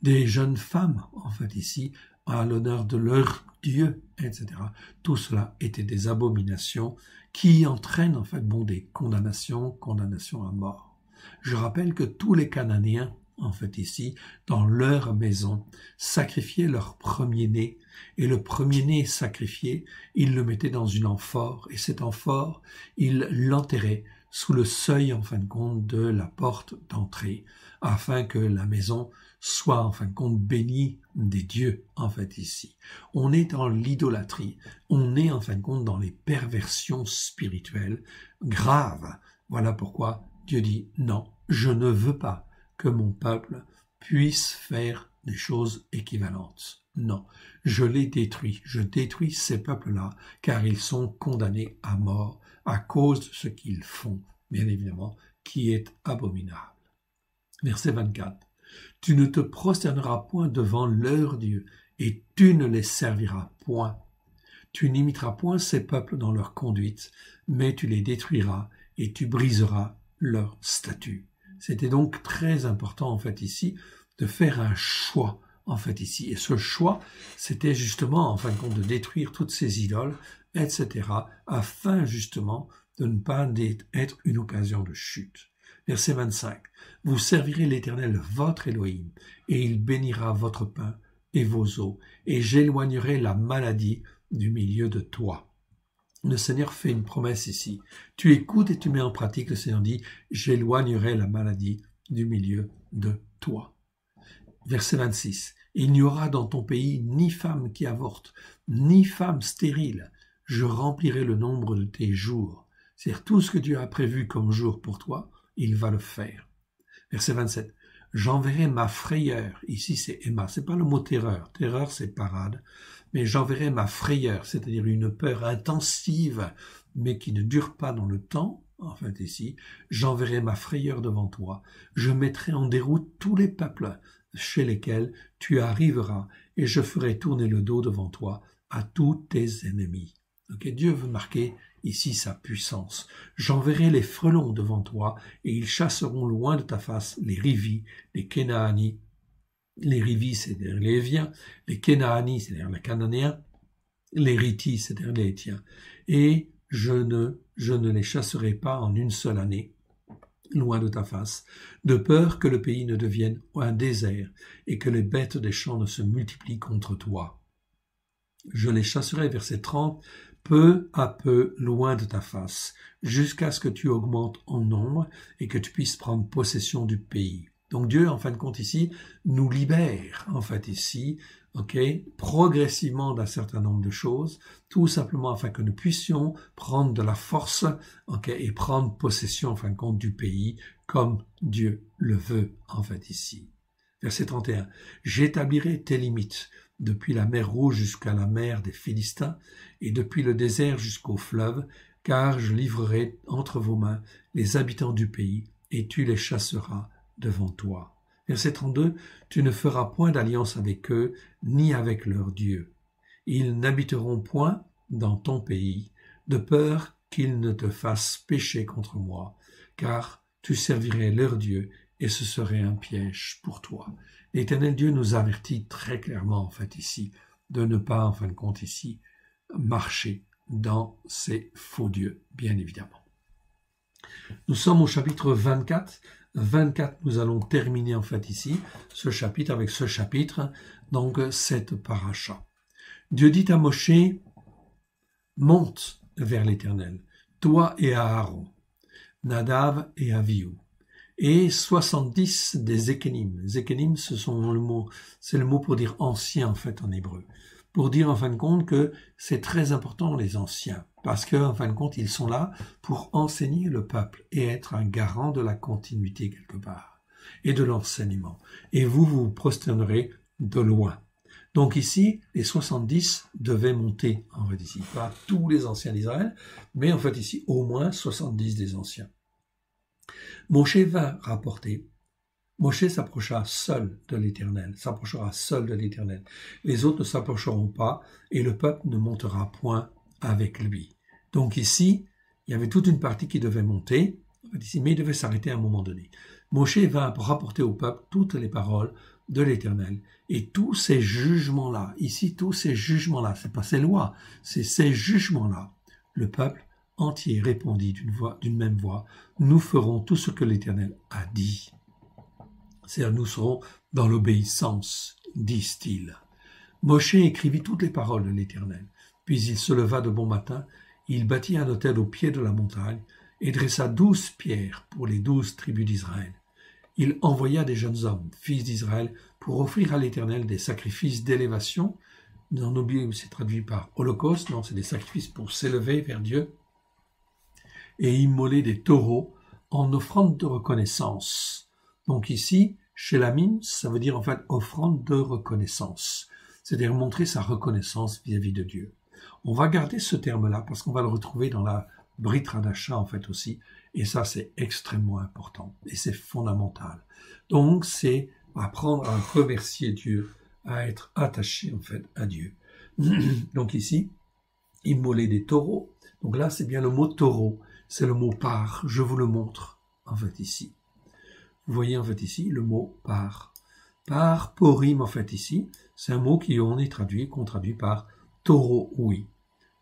des jeunes femmes, en fait, ici, à l'honneur de leur Dieu, etc. Tout cela était des abominations qui entraînent, en fait, des condamnations à mort. Je rappelle que tous les Cananéens, en fait, ici, dans leur maison, sacrifiaient leur premier-né, et le premier-né sacrifié, ils le mettaient dans une amphore, et cette amphore, ils l'enterraient sous le seuil, en fin de compte, de la porte d'entrée, afin que la maison soit, en fin de compte, bénie des dieux, en fait, ici. On est dans l'idolâtrie, on est, en fin de compte, dans les perversions spirituelles graves. Voilà pourquoi Dieu dit, non, je ne veux pas que mon peuple puisse faire des choses équivalentes. Non, je les détruis, je détruis ces peuples-là, car ils sont condamnés à mort à cause de ce qu'ils font, bien évidemment, qui est abominable. Verset 24. Tu ne te prosterneras point devant leurs dieux, et tu ne les serviras point. Tu n'imiteras point ces peuples dans leur conduite, mais tu les détruiras, et tu briseras leurs statuts. C'était donc très important, en fait, ici, de faire un choix, en fait, ici. Et ce choix, c'était justement, en fin de compte, de détruire toutes ces idoles, etc., afin, justement, de ne pas être une occasion de chute. Verset 25. Vous servirez l'Éternel, votre Elohim, et il bénira votre pain et vos eaux, et j'éloignerai la maladie du milieu de toi. Le Seigneur fait une promesse ici. Tu écoutes et tu mets en pratique. Le Seigneur dit, j'éloignerai la maladie du milieu de toi. Verset 26. Il n'y aura dans ton pays ni femme qui avorte, ni femme stérile. Je remplirai le nombre de tes jours. C'est-à-dire tout ce que Dieu a prévu comme jour pour toi, il va le faire. Verset 27. J'enverrai ma frayeur. Ici, c'est Emma. C'est pas le mot terreur. Terreur, c'est parade. Mais j'enverrai ma frayeur, c'est-à-dire une peur intensive, mais qui ne dure pas dans le temps. En fait, ici, j'enverrai ma frayeur devant toi. Je mettrai en déroute tous les peuples chez lesquels tu arriveras, et je ferai tourner le dos devant toi à tous tes ennemis. Okay, Dieu veut marquer ici sa puissance. J'enverrai les frelons devant toi, et ils chasseront loin de ta face les Rivis, les Kénaani. Les Rivis, c'est-à-dire les Éviens, les Kénaani, c'est-à-dire les Cananéens, les Ritis, c'est-à-dire les Hétiens. Et je ne les chasserai pas en une seule année, loin de ta face, de peur que le pays ne devienne un désert et que les bêtes des champs ne se multiplient contre toi. Je les chasserai, verset 30, peu à peu loin de ta face, jusqu'à ce que tu augmentes en nombre et que tu puisses prendre possession du pays. Donc Dieu, en fin de compte ici, nous libère, en fait ici, progressivement d'un certain nombre de choses, tout simplement afin que nous puissions prendre de la force, et prendre possession, en fin de compte, du pays, comme Dieu le veut, en fait ici. Verset 31. J'établirai tes limites, depuis la mer Rouge jusqu'à la mer des Philistins, et depuis le désert jusqu'au fleuve, car je livrerai entre vos mains les habitants du pays, et tu les chasseras devant toi. Verset 32, tu ne feras point d'alliance avec eux, ni avec leurs dieux. Ils n'habiteront point dans ton pays, de peur qu'ils ne te fassent pécher contre moi, car tu servirais leurs dieux, et ce serait un piège pour toi. L'Éternel Dieu nous avertit très clairement, en fait, ici, de ne pas, en fin de compte, ici, marcher dans ces faux dieux, bien évidemment. Nous sommes au chapitre 24. 24, nous allons terminer en fait ici ce chapitre avec ce chapitre, donc cette paracha. Dieu dit à Moshe, monte vers l'Éternel, toi et Aaron, Nadav et Avihu, et 70 des Zékénim. Zékénim, c'est le mot pour dire ancien en fait en hébreu. Pour dire en fin de compte que c'est très important les anciens, parce que en fin de compte ils sont là pour enseigner le peuple et être un garant de la continuité quelque part et de l'enseignement. Et vous vous prosternerez de loin. Donc ici, les 70 devaient monter, en fait ici, pas tous les anciens d'Israël, mais en fait ici au moins 70 des anciens. Moshe va rapporter. Moshe s'approcha seul de l'Éternel, s'approchera seul de l'Éternel. Les autres ne s'approcheront pas et le peuple ne montera point avec lui. Donc ici, il y avait toute une partie qui devait monter, mais il devait s'arrêter à un moment donné. Moshe va rapporter au peuple toutes les paroles de l'Éternel et tous ces jugements-là. Ici, tous ces jugements-là, c'est pas ces lois, c'est ces jugements-là. Le peuple entier répondit d'une même voix, nous ferons tout ce que l'Éternel a dit. C'est-à-dire, nous serons dans l'obéissance, disent-ils. Moshe écrivit toutes les paroles de l'Éternel. Puis il se leva de bon matin, il bâtit un autel au pied de la montagne et dressa 12 pierres pour les 12 tribus d'Israël. Il envoya des jeunes hommes, fils d'Israël, pour offrir à l'Éternel des sacrifices d'élévation. Dans oublié, c'est traduit par holocauste, non, c'est des sacrifices pour s'élever vers Dieu. Et immoler des taureaux en offrande de reconnaissance. Donc ici, Shelamim, ça veut dire en fait offrande de reconnaissance. C'est-à-dire montrer sa reconnaissance vis-à-vis de Dieu. On va garder ce terme-là parce qu'on va le retrouver dans la Brit Hadasha en fait aussi. Et ça, c'est extrêmement important. Et c'est fondamental. Donc, c'est apprendre à remercier Dieu, à être attaché en fait à Dieu. Donc ici, immoler des taureaux. Donc là, c'est bien le mot taureau. C'est le mot par. Je vous le montre en fait ici. Vous voyez en fait ici le mot par. Par porim en fait ici, c'est un mot qu'on traduit par taureau, oui.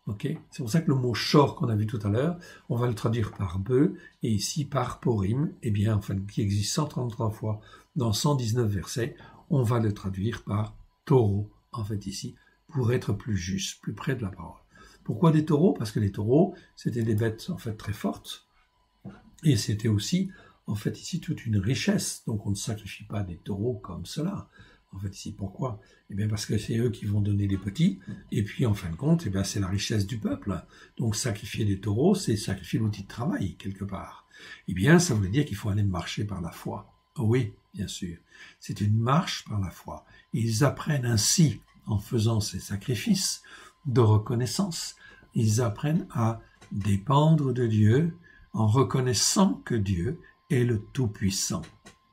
Okay, c'est pour ça que le mot shor qu'on a vu tout à l'heure, on va le traduire par bœuf, et ici par porim, eh bien, enfin, qui existe 133 fois dans 119 versets, on va le traduire par taureau, en fait ici, pour être plus juste, plus près de la parole. Pourquoi des taureaux? Parce que les taureaux, c'était des bêtes en fait très fortes, et c'était aussi en fait ici toute une richesse. Donc on ne sacrifie pas des taureaux comme cela. En fait ici, pourquoi? Eh bien parce que c'est eux qui vont donner les petits, et puis en fin de compte, eh bien c'est la richesse du peuple. Donc sacrifier des taureaux, c'est sacrifier l'outil de travail quelque part. Eh bien ça voulait dire qu'il faut aller marcher par la foi. Oh oui, bien sûr. C'est une marche par la foi. Ils apprennent ainsi, en faisant ces sacrifices de reconnaissance, ils apprennent à dépendre de Dieu en reconnaissant que Dieu est le Tout-Puissant.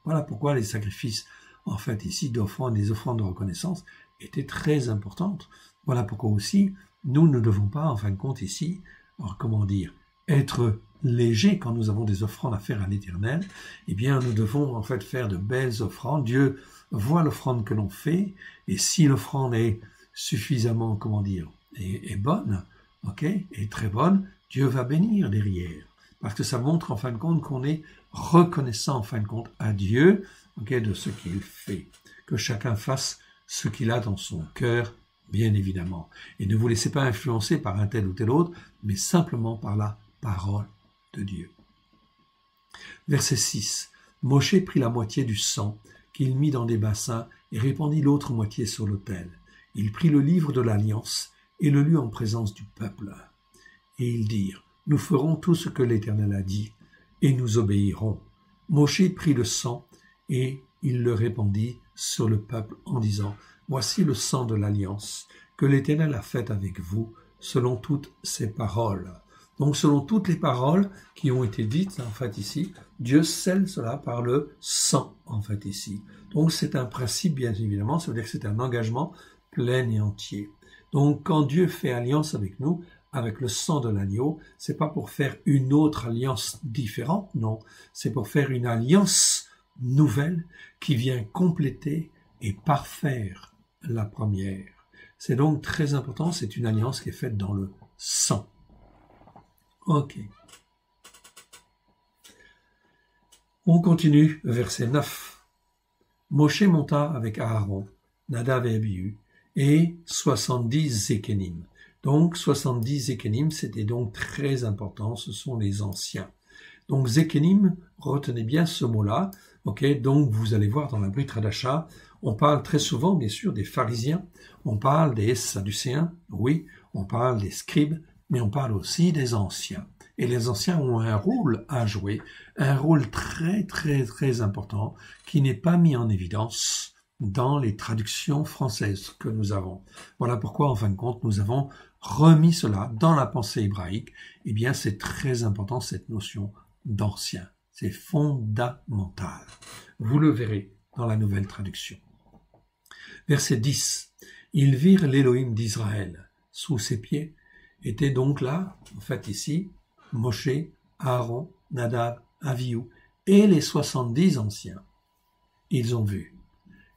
Voilà pourquoi les sacrifices, en fait, ici, d'offrandes, des offrandes de reconnaissance étaient très importantes. Voilà pourquoi aussi, nous ne devons pas, en fin de compte, ici, alors, comment dire, être légers quand nous avons des offrandes à faire à l'Éternel. Eh bien, nous devons, en fait, faire de belles offrandes. Dieu voit l'offrande que l'on fait, et si l'offrande est suffisamment, comment dire, est bonne, ok, est très bonne, Dieu va bénir derrière. Parce que ça montre en fin de compte qu'on est reconnaissant en fin de compte à Dieu, ok, de ce qu'il fait. Que chacun fasse ce qu'il a dans son cœur, bien évidemment. Et ne vous laissez pas influencer par un tel ou tel autre, mais simplement par la parole de Dieu. Verset 6. Moshe prit la moitié du sang qu'il mit dans des bassins et répandit l'autre moitié sur l'autel. Il prit le livre de l'Alliance et le lut en présence du peuple. Et ils dirent, nous ferons tout ce que l'Éternel a dit, et nous obéirons. Moshe prit le sang, et il le répandit sur le peuple en disant, voici le sang de l'Alliance, que l'Éternel a fait avec vous, selon toutes ses paroles. Donc selon toutes les paroles qui ont été dites, en fait ici, Dieu scelle cela par le sang, en fait ici. Donc c'est un principe, bien évidemment, ça veut dire que c'est un engagement plein et entier. Donc quand Dieu fait alliance avec nous, avec le sang de l'agneau, c'est pas pour faire une autre alliance différente, non, c'est pour faire une alliance nouvelle qui vient compléter et parfaire la première. C'est donc très important, c'est une alliance qui est faite dans le sang. Ok. On continue, verset 9. Moshe monta avec Aaron, Nadav et Abihu, et 70 Zékénim. Donc 70 Zékénim, c'était donc très important, ce sont les anciens. Donc Zékénim, retenez bien ce mot-là, ok, donc vous allez voir dans la Brit Hadasha, on parle très souvent bien sûr des pharisiens, on parle des sadducéens, oui, on parle des scribes, mais on parle aussi des anciens. Et les anciens ont un rôle à jouer, un rôle très très très important qui n'est pas mis en évidence dans les traductions françaises que nous avons. Voilà pourquoi en fin de compte nous avons remis cela dans la pensée hébraïque. Eh bien c'est très important cette notion d'ancien, c'est fondamental. Vous le verrez dans la nouvelle traduction. Verset 10. Ils virent l'Élohim d'Israël. Sous ses pieds était donc là, en fait ici, Moshe, Aaron, Nadav, Avihu et les 70 anciens. Ils ont vu,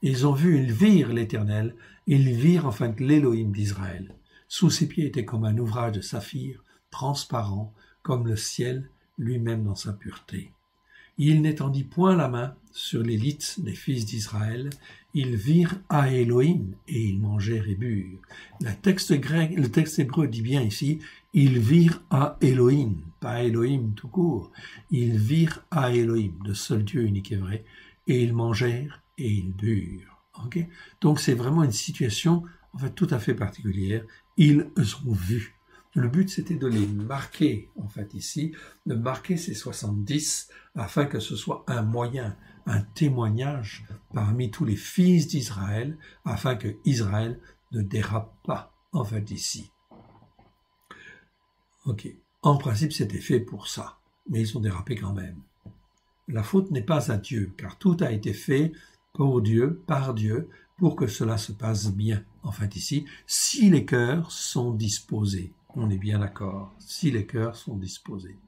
ils virent l'Éternel, ils virent enfin l'Élohim d'Israël. Sous ses pieds était comme un ouvrage de saphir, transparent, comme le ciel lui-même dans sa pureté. Il n'étendit point la main sur l'élite des fils d'Israël, ils virent à Elohim et ils mangèrent et burent. Le texte hébreu dit bien ici, ils virent à Elohim, pas Elohim tout court. Ils virent à Elohim, le seul Dieu unique et vrai, et ils mangèrent et ils burent. Okay? Donc c'est vraiment une situation en fait tout à fait particulière. Ils ont vu. Le but, c'était de les marquer, en fait, ici, de marquer ces 70 afin que ce soit un moyen, un témoignage parmi tous les fils d'Israël, afin que Israël ne dérape pas, en fait, ici. Ok. En principe, c'était fait pour ça, mais ils ont dérapé quand même. La faute n'est pas à Dieu, car tout a été fait pour Dieu, par Dieu, pour que cela se passe bien, en fait, ici, si les cœurs sont disposés. On est bien d'accord, si les cœurs sont disposés.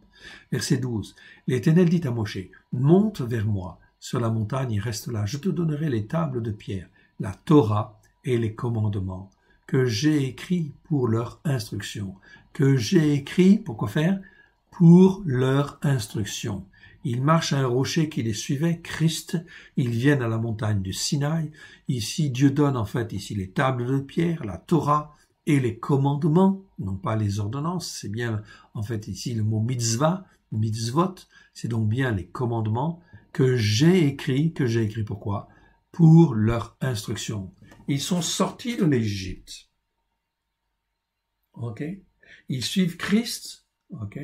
Verset 12. L'Éternel dit à Moshe, monte vers moi sur la montagne et reste là. Je te donnerai les tables de pierre, la Torah et les commandements que j'ai écrits pour leur instruction. Que j'ai écrits, pour quoi faire? Pour leur instruction. Ils marchent à un rocher qui les suivait, Christ. Ils viennent à la montagne du Sinaï. Ici, Dieu donne en fait ici les tables de pierre, la Torah et les commandements, non pas les ordonnances. C'est bien en fait ici le mot mitzvah, mitzvot. C'est donc bien les commandements que j'ai écrits. Pourquoi? Pour leur instruction. Ils sont sortis de l'Égypte. Ok? Ils suivent Christ, ok,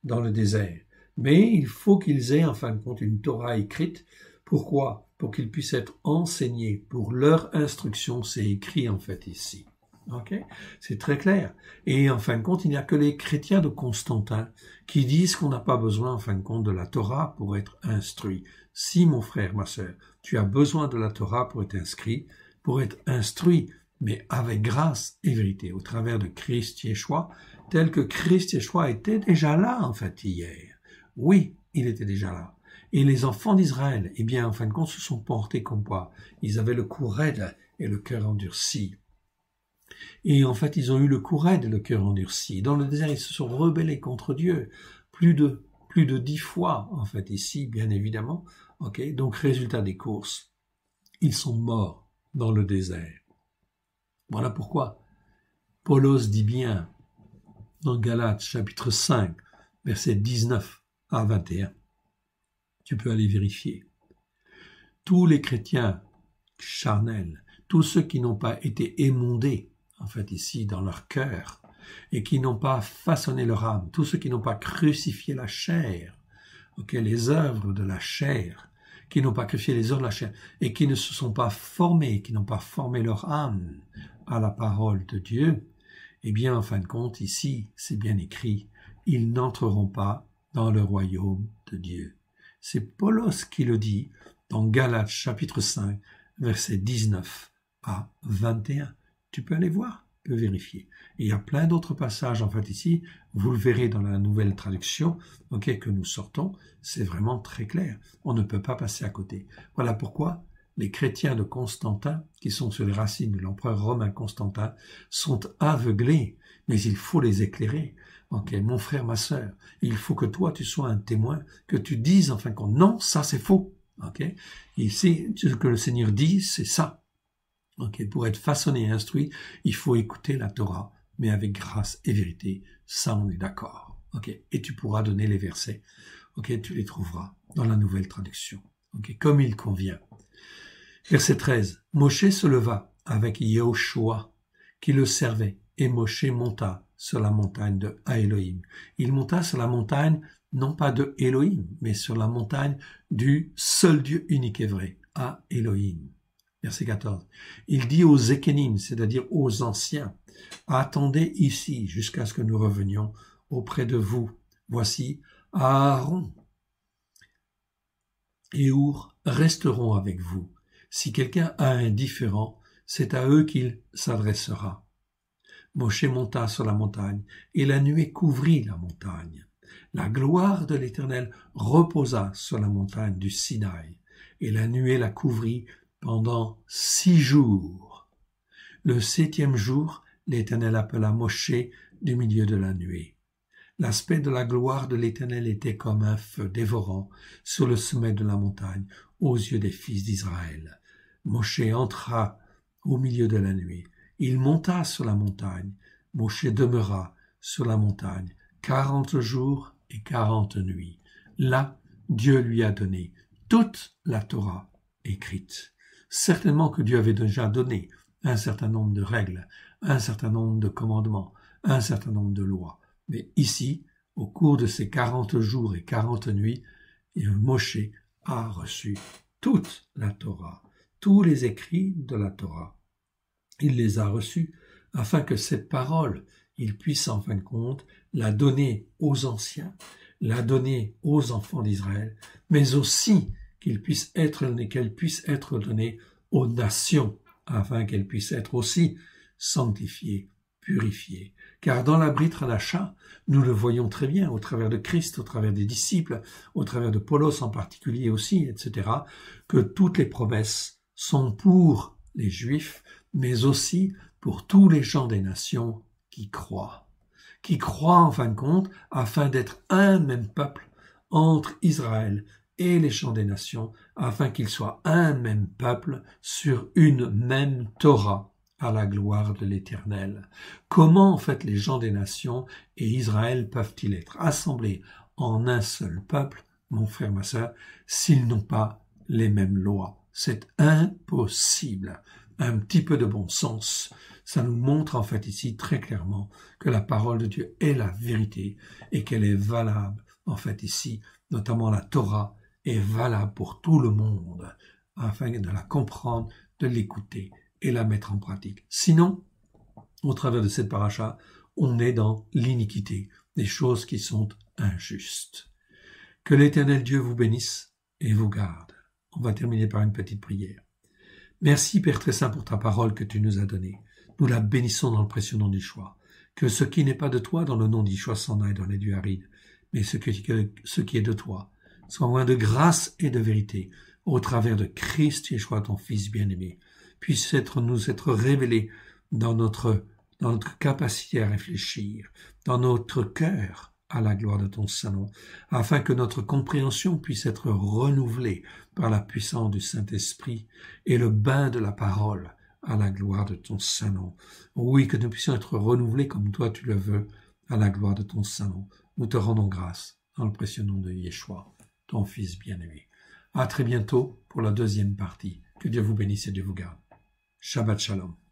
dans le désert. Mais il faut qu'ils aient en fin de compte une Torah écrite. Pourquoi? Pour qu'ils puissent être enseignés. Pour leur instruction, c'est écrit en fait ici. Ok? C'est très clair. Et en fin de compte, il n'y a que les chrétiens de Constantin qui disent qu'on n'a pas besoin en fin de compte de la Torah pour être instruit. Si mon frère, ma sœur, tu as besoin de la Torah pour être inscrit, pour être instruit, mais avec grâce et vérité, au travers de Christ Yeshua, tel que Christ Yeshua était déjà là, en fait, hier. Oui, il était déjà là. Et les enfants d'Israël, eh bien, en fin de compte, se sont portés comme quoi? Ils avaient le cou raide et le cœur endurci. Et en fait, ils ont eu le cou raide et le cœur endurci. Dans le désert, ils se sont rebellés contre Dieu. Plus de 10 fois, en fait, ici, bien évidemment. Ok, donc, résultat des courses, ils sont morts dans le désert. Voilà pourquoi Paulos dit bien dans Galates chapitre 5, versets 19 à 21. Tu peux aller vérifier. Tous les chrétiens charnels, tous ceux qui n'ont pas été émondés, en fait ici, dans leur cœur, et qui n'ont pas façonné leur âme, tous ceux qui n'ont pas crucifié la chair, les œuvres de la chair, qui n'ont pas crucifié les œuvres de la chair, et qui ne se sont pas formés, qui n'ont pas formé leur âme à la parole de Dieu, eh bien, en fin de compte, ici, c'est bien écrit, ils n'entreront pas dans le royaume de Dieu. C'est Paulos qui le dit dans Galates chapitre 5, versets 19 à 21. Tu peux aller voir, tu peux vérifier. Et il y a plein d'autres passages, en fait, ici, vous le verrez dans la nouvelle traduction, que nous sortons, c'est vraiment très clair. On ne peut pas passer à côté. Voilà pourquoi les chrétiens de Constantin, qui sont sur les racines de l'empereur romain Constantin, sont aveuglés, mais il faut les éclairer. Mon frère, ma sœur, il faut que toi, tu sois un témoin, que tu dises, enfin, que non, ça c'est faux. Ici, ce que le Seigneur dit, c'est ça. Pour être façonné et instruit, il faut écouter la Torah, mais avec grâce et vérité. Ça, on est d'accord. Et tu pourras donner les versets. Tu les trouveras dans la nouvelle traduction. Comme il convient. Verset 13. Moshe se leva avec Yehoshua, qui le servait, et Moshe monta sur la montagne de Elohim. Il monta sur la montagne, non pas de Elohim, mais sur la montagne du seul Dieu unique et vrai, à Elohim. Verset 14. Il dit aux Ékénim, c'est-à-dire aux anciens, attendez ici jusqu'à ce que nous revenions auprès de vous. Voici Aaron et Our resteront avec vous. Si quelqu'un a un différend, c'est à eux qu'il s'adressera. Moshe monta sur la montagne, et la nuée couvrit la montagne. La gloire de l'Éternel reposa sur la montagne du Sinaï, et la nuée la couvrit pendant 6 jours. Le 7e jour, l'Éternel appela Moshe du milieu de la nuée. L'aspect de la gloire de l'Éternel était comme un feu dévorant sur le sommet de la montagne aux yeux des fils d'Israël. Moshe entra au milieu de la nuée. Il monta sur la montagne. Moshe demeura sur la montagne 40 jours et 40 nuits. Là, Dieu lui a donné toute la Torah écrite. Certainement que Dieu avait déjà donné un certain nombre de règles, un certain nombre de commandements, un certain nombre de lois. Mais ici, au cours de ces 40 jours et 40 nuits, Moshe a reçu toute la Torah, tous les écrits de la Torah. Il les a reçus afin que cette parole, il puisse en fin de compte la donner aux anciens, la donner aux enfants d'Israël, mais aussi qu'elle puisse être donnée aux nations, afin qu'elle puisse être aussi sanctifiée, purifiée. Car dans la Brit Hadasha, nous le voyons très bien au travers de Christ, au travers des disciples, au travers de Paulos en particulier aussi, etc., que toutes les promesses sont pour les Juifs, mais aussi pour tous les gens des nations qui croient en fin de compte, afin d'être un même peuple, entre Israël et les gens des nations, afin qu'ils soient un même peuple sur une même Torah, à la gloire de l'Éternel. Comment, en fait, les gens des nations et Israël peuvent-ils être assemblés en un seul peuple, mon frère, ma sœur, s'ils n'ont pas les mêmes lois? C'est impossible. Un petit peu de bon sens, ça nous montre en fait ici très clairement que la parole de Dieu est la vérité et qu'elle est valable. En fait ici, notamment la Torah est valable pour tout le monde, afin de la comprendre, de l'écouter et la mettre en pratique. Sinon, au travers de cette paracha, on est dans l'iniquité, des choses qui sont injustes. Que l'Éternel Dieu vous bénisse et vous garde. On va terminer par une petite prière. Merci Père très saint pour ta parole que tu nous as donnée. Nous la bénissons dans le précieux nom d'Yeshua. Que ce qui n'est pas de toi dans le nom d'Yeshua s'en aille dans les lieux arides, mais ce qui est de toi soit loin de grâce et de vérité au travers de Christ Yeshua, ton Fils bien-aimé, puisse nous être révélé dans notre capacité à réfléchir, dans notre cœur à la gloire de ton Saint-Nom, afin que notre compréhension puisse être renouvelée par la puissance du Saint-Esprit et le bain de la parole à la gloire de ton Saint-Nom. Oui, que nous puissions être renouvelés comme toi tu le veux à la gloire de ton Saint-Nom. Nous te rendons grâce dans le précieux nom de Yeshua, ton Fils bien-aimé. À très bientôt pour la deuxième partie. Que Dieu vous bénisse et Dieu vous garde. Shabbat Shalom.